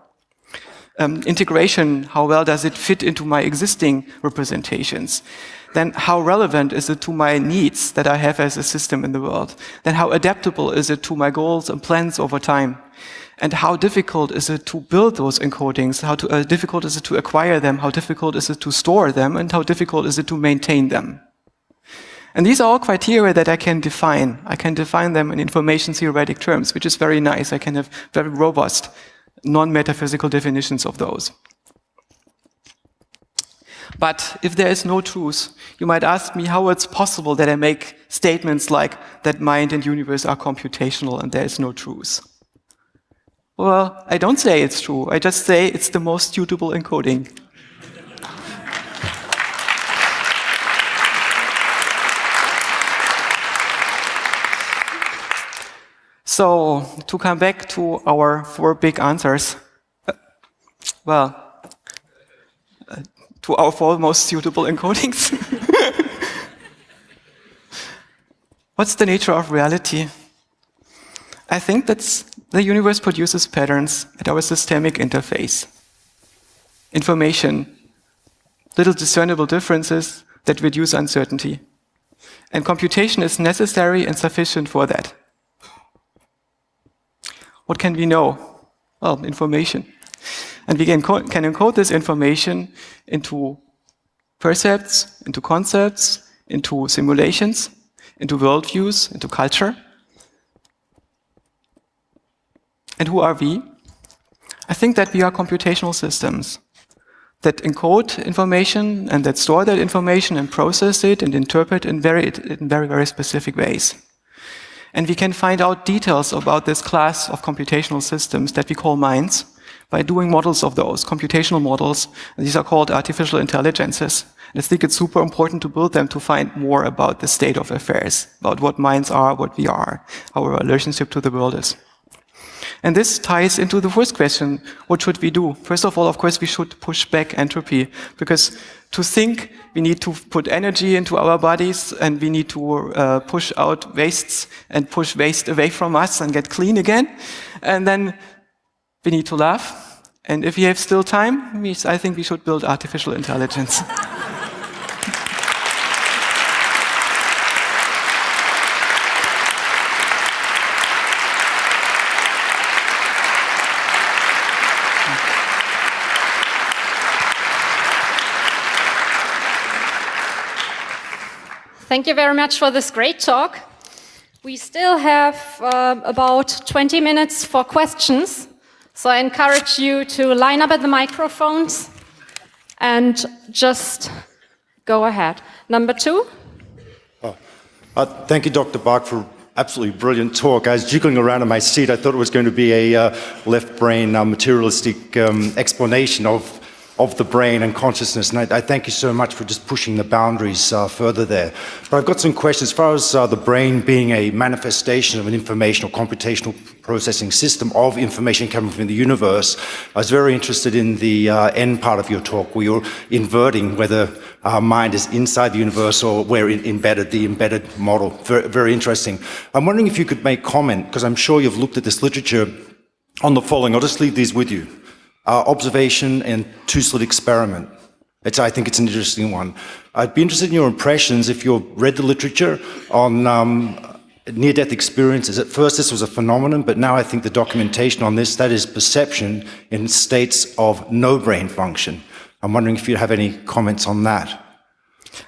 Integration, how well does it fit into my existing representations? Then how relevant is it to my needs that I have as a system in the world? Then how adaptable is it to my goals and plans over time? And how difficult is it to build those encodings? How difficult is it to acquire them? How difficult is it to store them? And how difficult is it to maintain them? And these are all criteria that I can define. I can define them in information theoretic terms, which is very nice. I can have very robust, non-metaphysical definitions of those. But if there is no truth, you might ask me how it's possible that I make statements like that mind and universe are computational and there is no truth. Well, I don't say it's true. I just say it's the most suitable encoding. So, to come back to our 4 big answers, to our 4 most suitable encodings. What's the nature of reality? I think that's the universe produces patterns at our systemic interface. Information, little discernible differences that reduce uncertainty. And computation is necessary and sufficient for that. What can we know? Well, information. And we can encode this information into percepts, into concepts, into simulations, into worldviews, into culture. And who are we? I think that we are computational systems that encode information and that store that information and process it and interpret it in very, very specific ways. And we can find out details about this class of computational systems that we call minds by doing models of those, computational models. And these are called artificial intelligences. And I think it's super important to build them to find more about the state of affairs, about what minds are, what we are, how our relationship to the world is. And this ties into the first question, what should we do? First of all, of course, we should push back entropy, because to think, we need to put energy into our bodies, and we need to push out wastes and push waste away from us and get clean again. And then we need to laugh. And if we have still time, I think we should build artificial intelligence. Thank you very much for this great talk. We still have about 20 minutes for questions, so I encourage you to line up at the microphones and just go ahead. Number 2. Thank you, Dr. Bach, for absolutely brilliant talk. I was jiggling around in my seat. I thought it was going to be a left brain materialistic explanation of the brain and consciousness, and I thank you so much for just pushing the boundaries further there. But I've got some questions. As far as the brain being a manifestation of an informational computational processing system of information coming from the universe, I was very interested in the end part of your talk, where you're inverting whether our mind is inside the universe or where embedded, the embedded model. Very, very interesting. I'm wondering if you could make comment, because I'm sure you've looked at this literature, on the following. I'll just leave these with you. Observation and two-slit experiment. I think it's an interesting one. I'd be interested in your impressions if you've read the literature on near-death experiences. At first this was a phenomenon, but now I think the documentation on this, that is perception in states of no brain function. I'm wondering if you have any comments on that.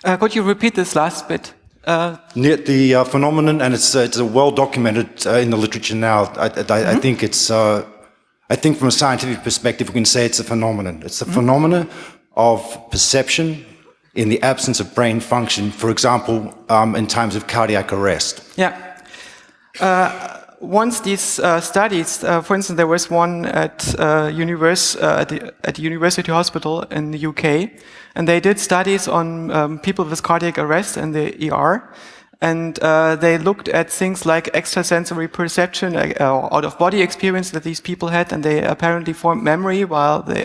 Could you repeat this last bit? The phenomenon, and it's well documented in the literature now. I think it's... I think from a scientific perspective, we can say it's a phenomenon. It's a phenomenon of perception in the absence of brain function, for example, in times of cardiac arrest. Yeah. Once these studies, for instance, there was one at the University Hospital in the UK, and they did studies on people with cardiac arrest in the ER. And they looked at things like extrasensory perception, out-of-body experience that these people had, and they apparently formed memory while they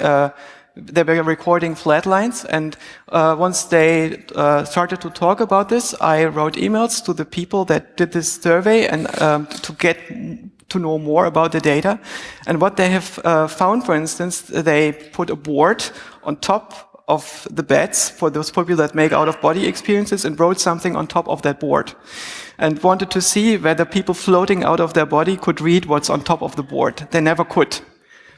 were recording flatlines. And once they started to talk about this, I wrote emails to the people that did this survey and to get to know more about the data. And what they have found, for instance, they put a board on top of the beds for those people that make out-of-body experiences and wrote something on top of that board and wanted to see whether people floating out of their body could read what's on top of the board. They never could.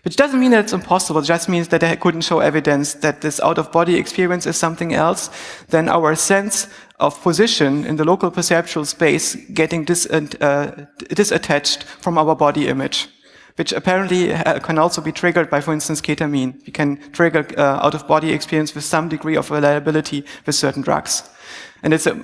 Which doesn't mean that it's impossible, it just means that they couldn't show evidence that this out-of-body experience is something else than our sense of position in the local perceptual space getting disattached from our body image, which apparently can also be triggered by, for instance, ketamine. We can trigger out-of-body experience with some degree of reliability with certain drugs. And it's a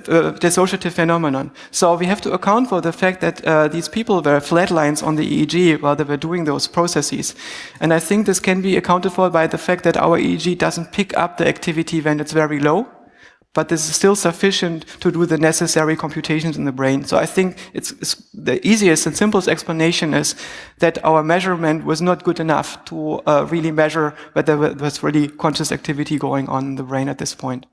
dissociative phenomenon. So we have to account for the fact that these people were flatlines on the EEG while they were doing those processes. And I think this can be accounted for by the fact that our EEG doesn't pick up the activity when it's very low, but this is still sufficient to do the necessary computations in the brain. So I think it's the easiest and simplest explanation is that our measurement was not good enough to really measure whether there was really conscious activity going on in the brain at this point.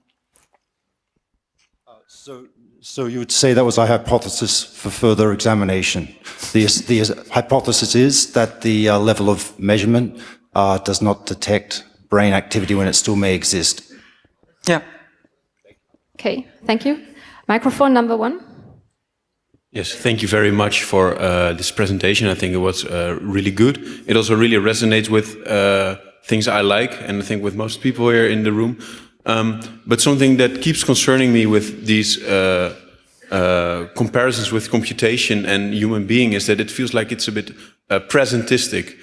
So you would say that was a hypothesis for further examination. The hypothesis is that the level of measurement does not detect brain activity when it still may exist. Yeah. Okay, thank you. Microphone number 1. Yes, thank you very much for this presentation. I think it was really good. It also really resonates with things I like, and I think with most people here in the room. But something that keeps concerning me with these comparisons with computation and human being is that it feels like it's a bit presentistic.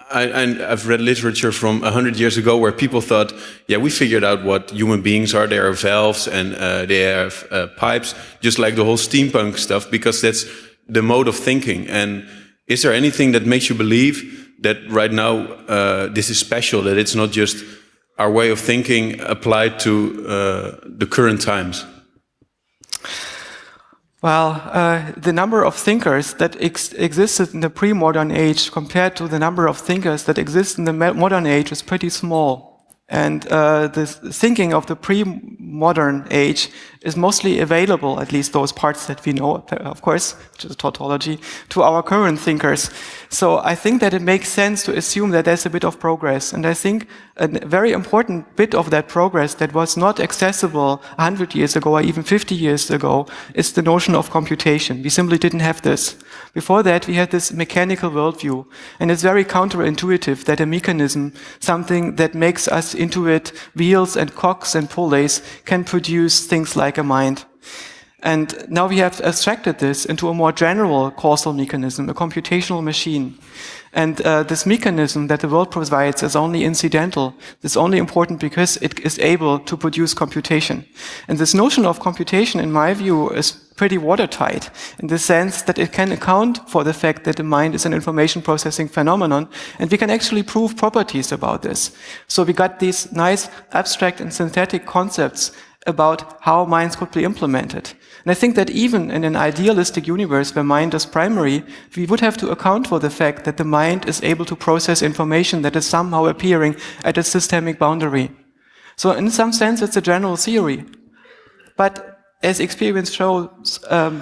I've read literature from 100 years ago where people thought, yeah, we figured out what human beings are. They are valves and they have pipes, just like the whole steampunk stuff, because that's the mode of thinking. And is there anything that makes you believe that right now this is special, that it's not just our way of thinking applied to the current times? Well, the number of thinkers that existed in the pre-modern age compared to the number of thinkers that exist in the modern age is pretty small. And the thinking of the pre-modern age is mostly available, at least those parts that we know, of course, which is tautology, to our current thinkers. So I think that it makes sense to assume that there's a bit of progress. And I think a very important bit of that progress that was not accessible 100 years ago or even 50 years ago is the notion of computation. We simply didn't have this. Before that, we had this mechanical worldview. And it's very counterintuitive that a mechanism, something that makes us intuit wheels and cogs and pulleys, can produce things like a mind. And now we have abstracted this into a more general causal mechanism, a computational machine. And this mechanism that the world provides is only incidental. It's only important because it is able to produce computation. And this notion of computation, in my view, is pretty watertight in the sense that it can account for the fact that the mind is an information processing phenomenon, and we can actually prove properties about this. So we got these nice abstract and synthetic concepts about how minds could be implemented. And I think that even in an idealistic universe where mind is primary, we would have to account for the fact that the mind is able to process information that is somehow appearing at a systemic boundary. So in some sense, it's a general theory. But as experience shows,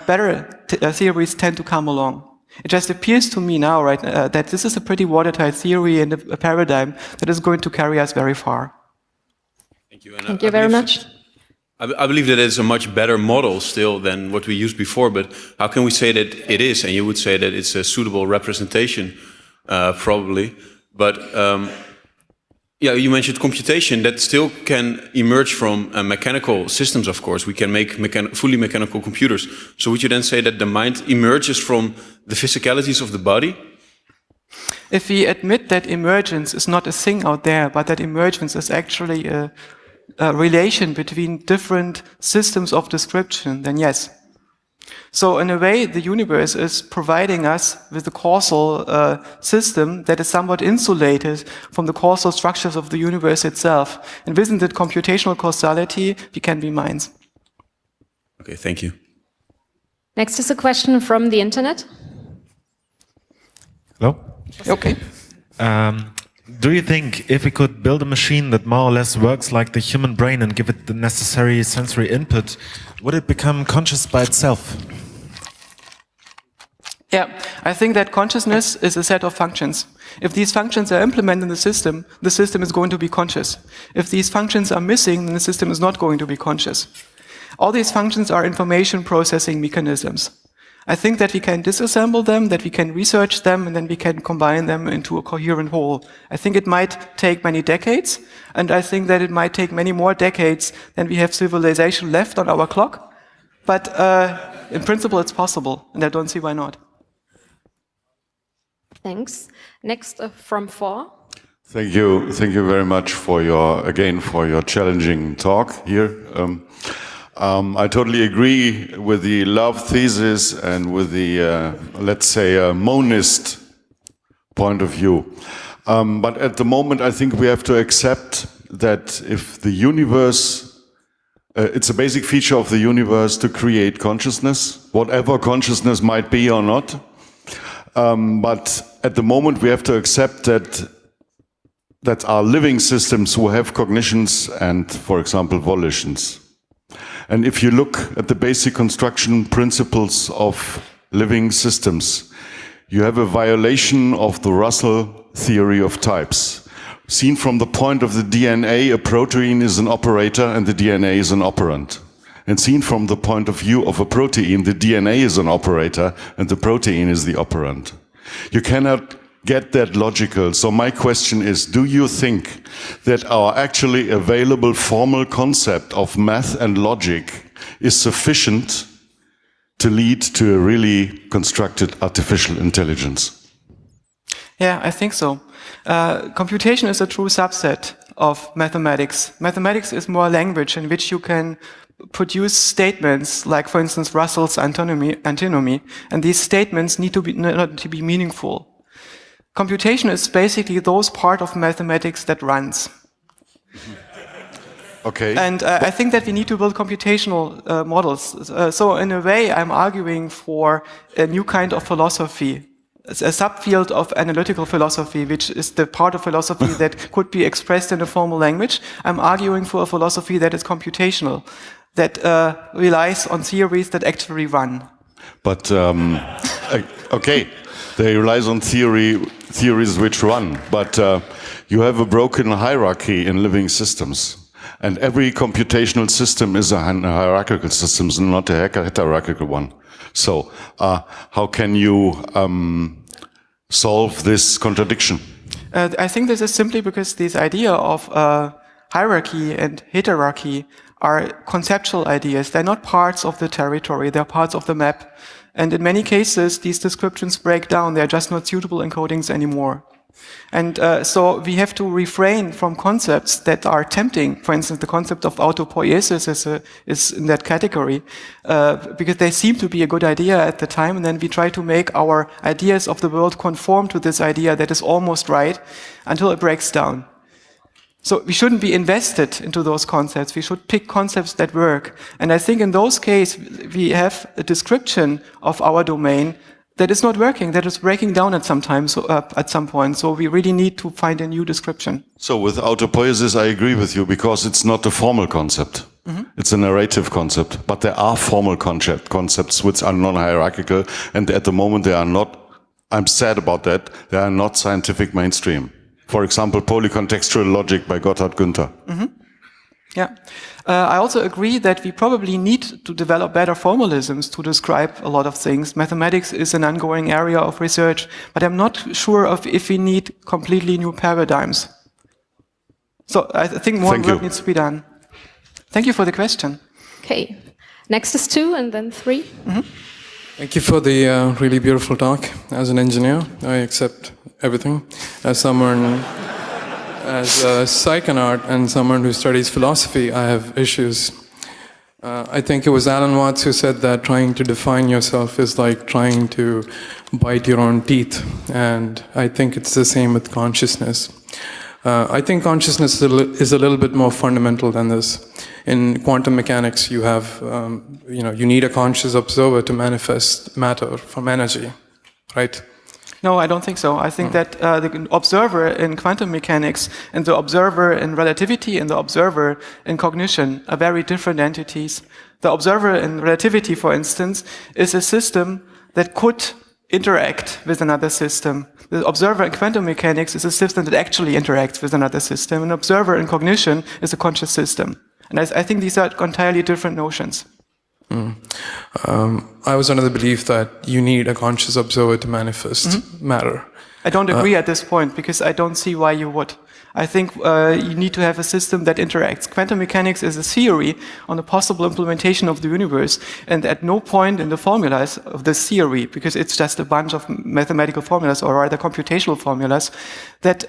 better theories tend to come along. It just appears to me now, right, that this is a pretty watertight theory and a paradigm that is going to carry us very far. Thank you. And Thank you very much. I believe that it's a much better model still than what we used before, but how can we say that it is? And you would say that it's a suitable representation, probably. But yeah, you mentioned computation that still can emerge from mechanical systems, of course. We can make fully mechanical computers. So would you then say that the mind emerges from the physicalities of the body? If we admit that emergence is not a thing out there, but that emergence is actually a relation between different systems of description, then yes. So in a way, the universe is providing us with a causal system that is somewhat insulated from the causal structures of the universe itself. And within that computational causality, we can be minds. Okay, thank you. Next is a question from the internet. Hello? Okay. Do you think if we could build a machine that more or less works like the human brain and give it the necessary sensory input, would it become conscious by itself? Yeah, I think that consciousness is a set of functions. If these functions are implemented in the system is going to be conscious. If these functions are missing, then the system is not going to be conscious. All these functions are information processing mechanisms. I think that we can disassemble them, that we can research them, and then we can combine them into a coherent whole. I think it might take many decades, and I think that it might take many more decades than we have civilization left on our clock. But in principle, it's possible, and I don't see why not. Thanks. Next from 4. Thank you very much for your challenging talk here. I totally agree with the love thesis and with the, let's say, monist point of view. But at the moment, I think we have to accept that if the universe, it's a basic feature of the universe to create consciousness, whatever consciousness might be or not. But at the moment, we have to accept that are living systems who have cognitions and, for example, volitions. And if you look at the basic construction principles of living systems, you have a violation of the Russell theory of types. Seen from the point of the DNA, a protein is an operator and the DNA is an operand. And seen from the point of view of a protein, the DNA is an operator and the protein is the operand. You cannot get that logical. So my question is, do you think that our actually available formal concept of math and logic is sufficient to lead to a really constructed artificial intelligence? Yeah, I think so. Computation is a true subset of mathematics. Mathematics is more language in which you can produce statements like, for instance, Russell's antinomy, and these statements need to be meaningful. Computation is basically those part of mathematics that runs. Okay. And I think that we need to build computational models. So in a way, I'm arguing for a new kind of philosophy, a subfield of analytical philosophy, which is the part of philosophy that could be expressed in a formal language. I'm arguing for a philosophy that is computational, that relies on theories that actually run. But, okay, they rely on theories which run, but you have a broken hierarchy in living systems. And every computational system is a hierarchical system, not a heterarchical one. So, how can you solve this contradiction? I think this is simply because this idea of hierarchy and heterarchy are conceptual ideas. They're not parts of the territory, they're parts of the map. And in many cases, these descriptions break down. They're just not suitable encodings anymore. And so we have to refrain from concepts that are tempting. For instance, the concept of autopoiesis is in that category, because they seem to be a good idea at the time, and then we try to make our ideas of the world conform to this idea that is almost right until it breaks down. So we shouldn't be invested into those concepts. We should pick concepts that work. And I think in those cases, we have a description of our domain that is not working, that is breaking down at some point. So we really need to find a new description. So with autopoiesis, I agree with you, because it's not a formal concept. It's a narrative concept. But there are formal concepts which are non-hierarchical, and at the moment they are not, I'm sad about that, they are not scientific mainstream. For example, polycontextual logic by Gotthard Günther. Yeah. I also agree that we probably need to develop better formalisms to describe a lot of things. Mathematics is an ongoing area of research, but I'm not sure if we need completely new paradigms. So I think more work needs to be done. Thank you for the question. Okay. Next is 2 and then 3. Thank you for the really beautiful talk. As an engineer, I accept everything. As someone, as a psychonaut and someone who studies philosophy, I have issues. I think it was Alan Watts who said that trying to define yourself is like trying to bite your own teeth. And I think it's the same with consciousness. I think consciousness is a little bit more fundamental than this. In quantum mechanics, you have, you need a conscious observer to manifest matter from energy, right? No, I don't think so. I think that the observer in quantum mechanics and the observer in relativity and the observer in cognition are very different entities. The observer in relativity, for instance, is a system that could interact with another system. The observer in quantum mechanics is a system that actually interacts with another system. An observer in cognition is a conscious system. And I think these are entirely different notions. I was under the belief that you need a conscious observer to manifest matter. I don't agree at this point, because I don't see why you would. I think you need to have a system that interacts. Quantum mechanics is a theory on a possible implementation of the universe, and at no point in the formulas of this theory, because it's just a bunch of mathematical formulas, or rather computational formulas, that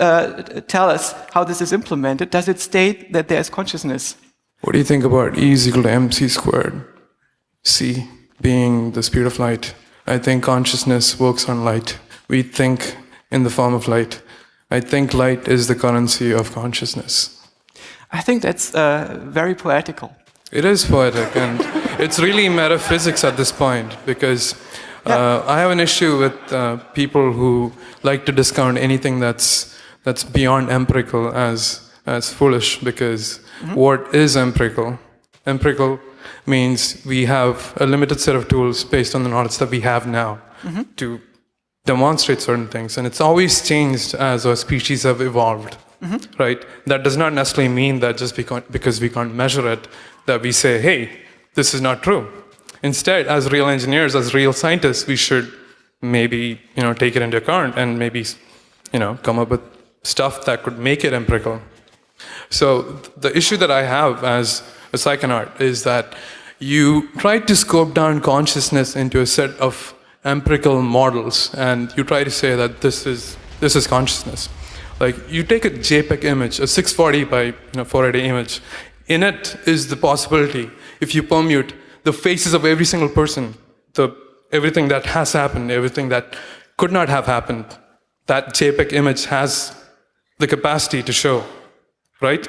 tell us how this is implemented, does it state that there is consciousness. What do you think about E is equal to mc squared? C being the speed of light. I think consciousness works on light. We think in the form of light. I think light is the currency of consciousness. I think that's very poetical. It is poetic, and it's really metaphysics at this point, because I have an issue with people who like to discount anything that's beyond empirical as foolish, because what is empirical? Empirical means we have a limited set of tools based on the knowledge that we have now to demonstrate certain things. And it's always changed as our species have evolved, right? That does not necessarily mean that just because we can't measure it, that we say, hey, this is not true. Instead, as real engineers, as real scientists, we should maybe, take it into account and maybe, come up with stuff that could make it empirical. So the issue that I have as a psychonaut is that you try to scope down consciousness into a set of empirical models, and you try to say that this is consciousness. Like, you take a JPEG image, a 640 by 480 image. In it is the possibility, if you permute the faces of every single person, everything that has happened, everything that could not have happened, that JPEG image has the capacity to show, right?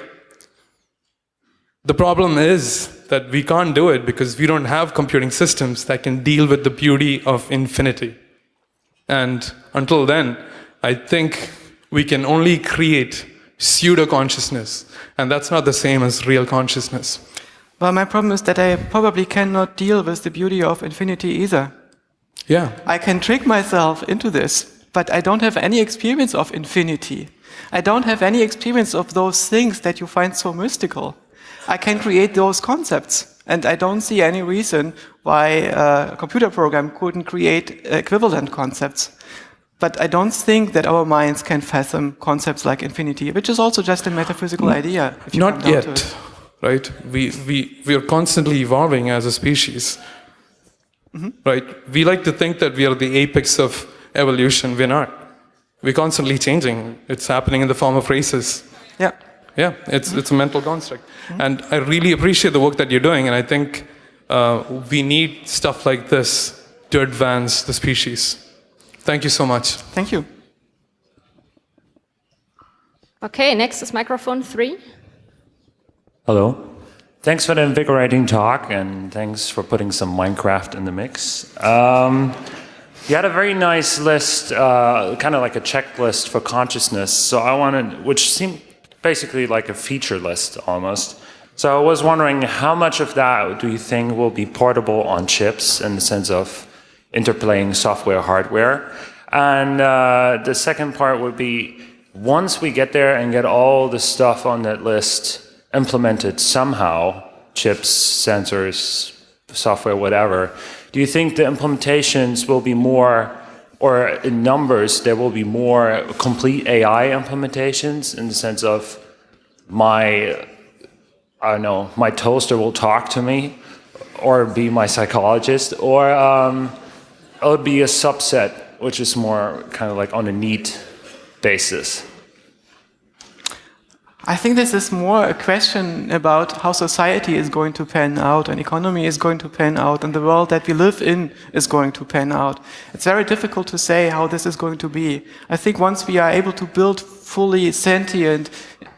The problem is that we can't do it because we don't have computing systems that can deal with the beauty of infinity. And until then, I think we can only create pseudo-consciousness, and that's not the same as real consciousness. Well, my problem is that I probably cannot deal with the beauty of infinity either. Yeah. I can trick myself into this, but I don't have any experience of infinity. I don't have any experience of those things that you find so mystical. I can create those concepts, and I don't see any reason why a computer program couldn't create equivalent concepts. But I don't think that our minds can fathom concepts like infinity, which is also just a metaphysical idea. If you come Not down to yet, it. right? We are constantly evolving as a species, right? We like to think that we are the apex of evolution. We're not. We're constantly changing. It's happening in the form of races. Yeah. Yeah, it's a mental construct. And I really appreciate the work that you're doing, and I think we need stuff like this to advance the species. Thank you so much. Thank you. Okay, next is microphone 3. Hello. Thanks for the invigorating talk, and thanks for putting some Minecraft in the mix. You had a very nice list, kind of like a checklist for consciousness. So I wanted, which seemed basically like a feature list almost. So I was wondering, how much of that do you think will be portable on chips in the sense of interplaying software, hardware? And the second part would be, once we get there and get all the stuff on that list implemented somehow, chips, sensors, software, whatever, do you think the implementations will be more, or in numbers, there will be more complete AI implementations in the sense of my toaster will talk to me or be my psychologist, or it'll be a subset, which is more kind of like on a need basis? I think this is more a question about how society is going to pan out, and economy is going to pan out, and the world that we live in is going to pan out. It's very difficult to say how this is going to be. I think once we are able to build fully sentient,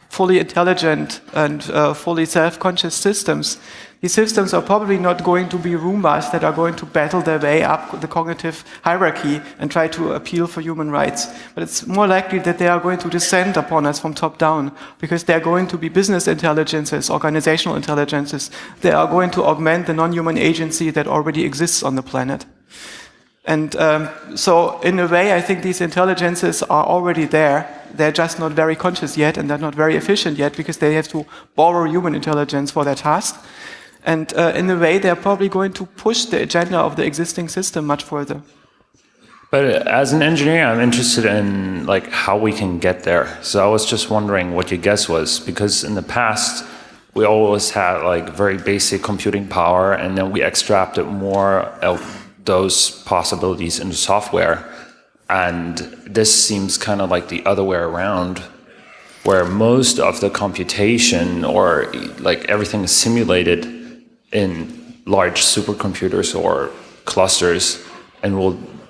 fully intelligent, and fully self-conscious systems, these systems are probably not going to be Roombas that are going to battle their way up the cognitive hierarchy and try to appeal for human rights. But it's more likely that they are going to descend upon us from top down, because they are going to be business intelligences, organizational intelligences. They are going to augment the non-human agency that already exists on the planet. And so in a way, I think these intelligences are already there. They're just not very conscious yet, and they're not very efficient yet, because they have to borrow human intelligence for their task. And in a way, they're probably going to push the agenda of the existing system much further. But as an engineer, I'm interested in like how we can get there. So I was just wondering what your guess was, because in the past, we always had like very basic computing power, and then we extracted more of those possibilities into software. And this seems kind of like the other way around, where most of the computation or like everything is simulated in large supercomputers or clusters, and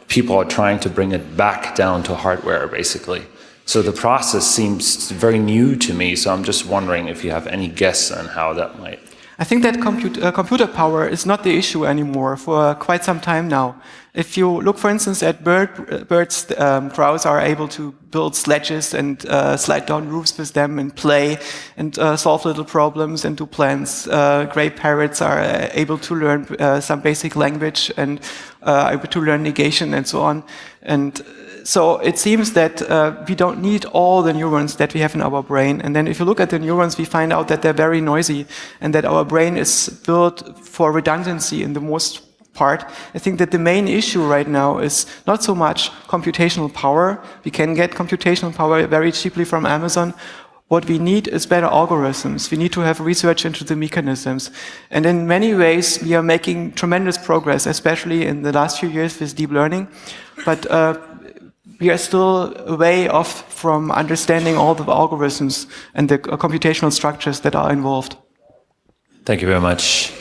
people are trying to bring it back down to hardware, basically. So the process seems very new to me, so I'm just wondering if you have any guess on how that might... I think that computer power is not the issue anymore for quite some time now. If you look, for instance, at birds, crows are able to build sledges and slide down roofs with them and play and solve little problems and do plans. Gray parrots are able to learn some basic language and able to learn negation and so on. And so it seems that we don't need all the neurons that we have in our brain. And then if you look at the neurons, we find out that they're very noisy and that our brain is built for redundancy in the most part. I think that the main issue right now is not so much computational power. We can get computational power very cheaply from Amazon. What we need is better algorithms. We need to have research into the mechanisms. And in many ways, we are making tremendous progress, especially in the last few years with deep learning. But we are still a way off from understanding all the algorithms and the computational structures that are involved. Thank you very much.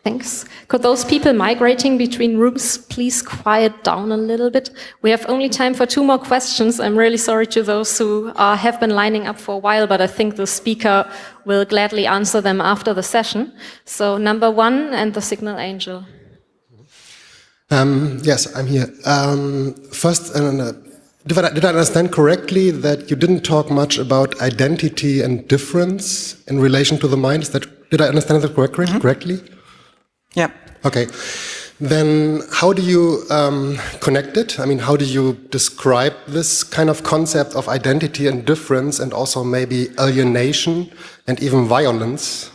Thanks. Could those people migrating between rooms please quiet down a little bit? We have only time for 2 more questions. I'm really sorry to those who have been lining up for a while, but I think the speaker will gladly answer them after the session. So number 1 and the signal angel. Yes, I'm here. First, did I understand correctly that you didn't talk much about identity and difference in relation to the mind? Did I understand that correctly? Yeah. Okay. Then how do you connect it? I mean, how do you describe this kind of concept of identity and difference, and also maybe alienation and even violence?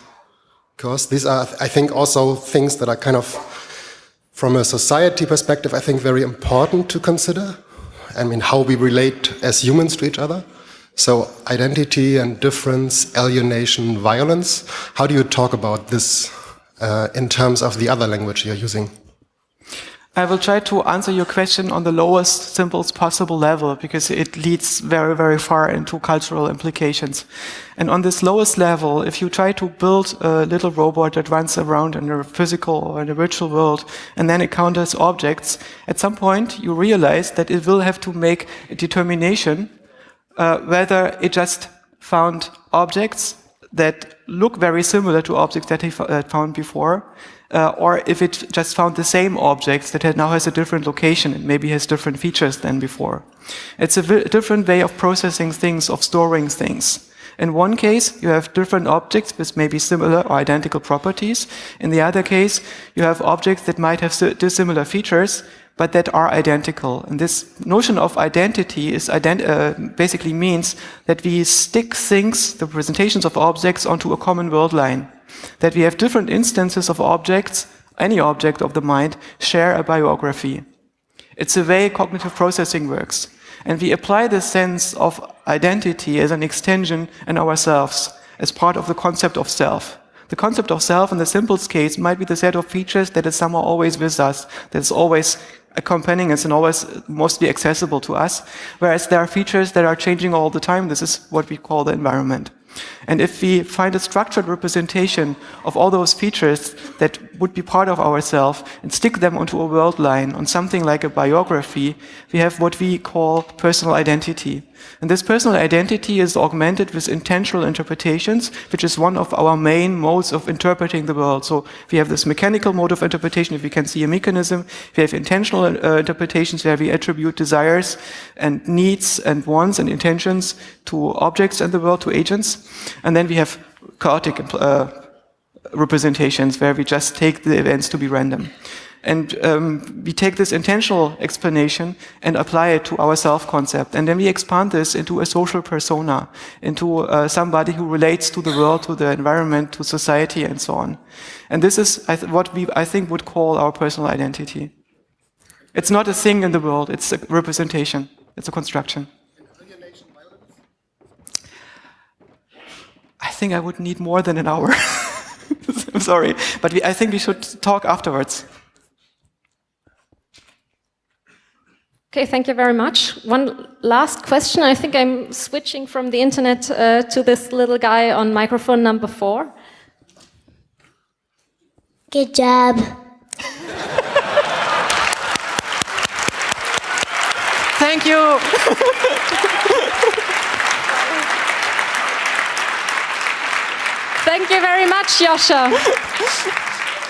Because these are, I think, also things that are kind of, from a society perspective, I think very important to consider. I mean, how we relate as humans to each other. So identity and difference, alienation, violence. How do you talk about this in terms of the other language you're using? I will try to answer your question on the lowest, simplest possible level, because it leads very, very far into cultural implications. And on this lowest level, if you try to build a little robot that runs around in a physical or in a virtual world and then encounters objects, at some point you realize that it will have to make a determination whether it just found objects that look very similar to objects that he found before, or if it just found the same objects that now has a different location and maybe has different features than before. It's a different way of processing things, of storing things. In one case, you have different objects with maybe similar or identical properties. In the other case, you have objects that might have dissimilar features, but that are identical. And this notion of identity is basically means that we stick things, the representations of objects, onto a common world line. That we have different instances of objects, any object of the mind, share a biography. It's the way cognitive processing works. And we apply this sense of identity as an extension in ourselves, as part of the concept of self. The concept of self in the simplest case might be the set of features that is somehow always with us, that is always accompanying us and always mostly accessible to us, whereas there are features that are changing all the time. This is what we call the environment. And if we find a structured representation of all those features that would be part of ourselves and stick them onto a world line, on something like a biography, we have what we call personal identity. And this personal identity is augmented with intentional interpretations, which is one of our main modes of interpreting the world. So we have this mechanical mode of interpretation, if we can see a mechanism. We have intentional interpretations where we attribute desires and needs and wants and intentions to objects in the world, to agents. And then we have chaotic representations where we just take the events to be random. And we take this intentional explanation and apply it to our self-concept. And then we expand this into a social persona, into somebody who relates to the world, to the environment, to society, and so on. And this is what I think would call our personal identity. It's not a thing in the world, it's a representation, it's a construction. I think I would need more than an hour. I'm sorry, but I think we should talk afterwards. Okay, thank you very much. One last question. I think I'm switching from the internet to this little guy on microphone number 4. Good job. Thank you. Thank you very much, Joscha.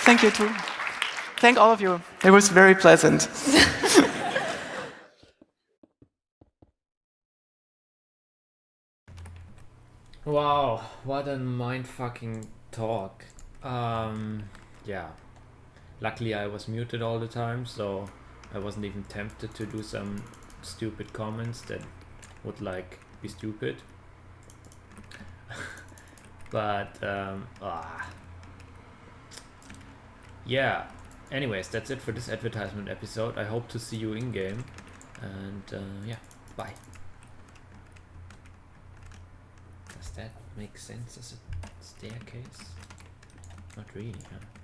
Thank you too. Thank all of you. It was very pleasant. Wow, what a mind-fucking talk. Yeah. Luckily I was muted all the time, so I wasn't even tempted to do some stupid comments that would be stupid. But yeah, anyways, that's it for this advertisement episode. I hope to see you in game, and yeah, bye. Does that make sense as a staircase? Not really, huh?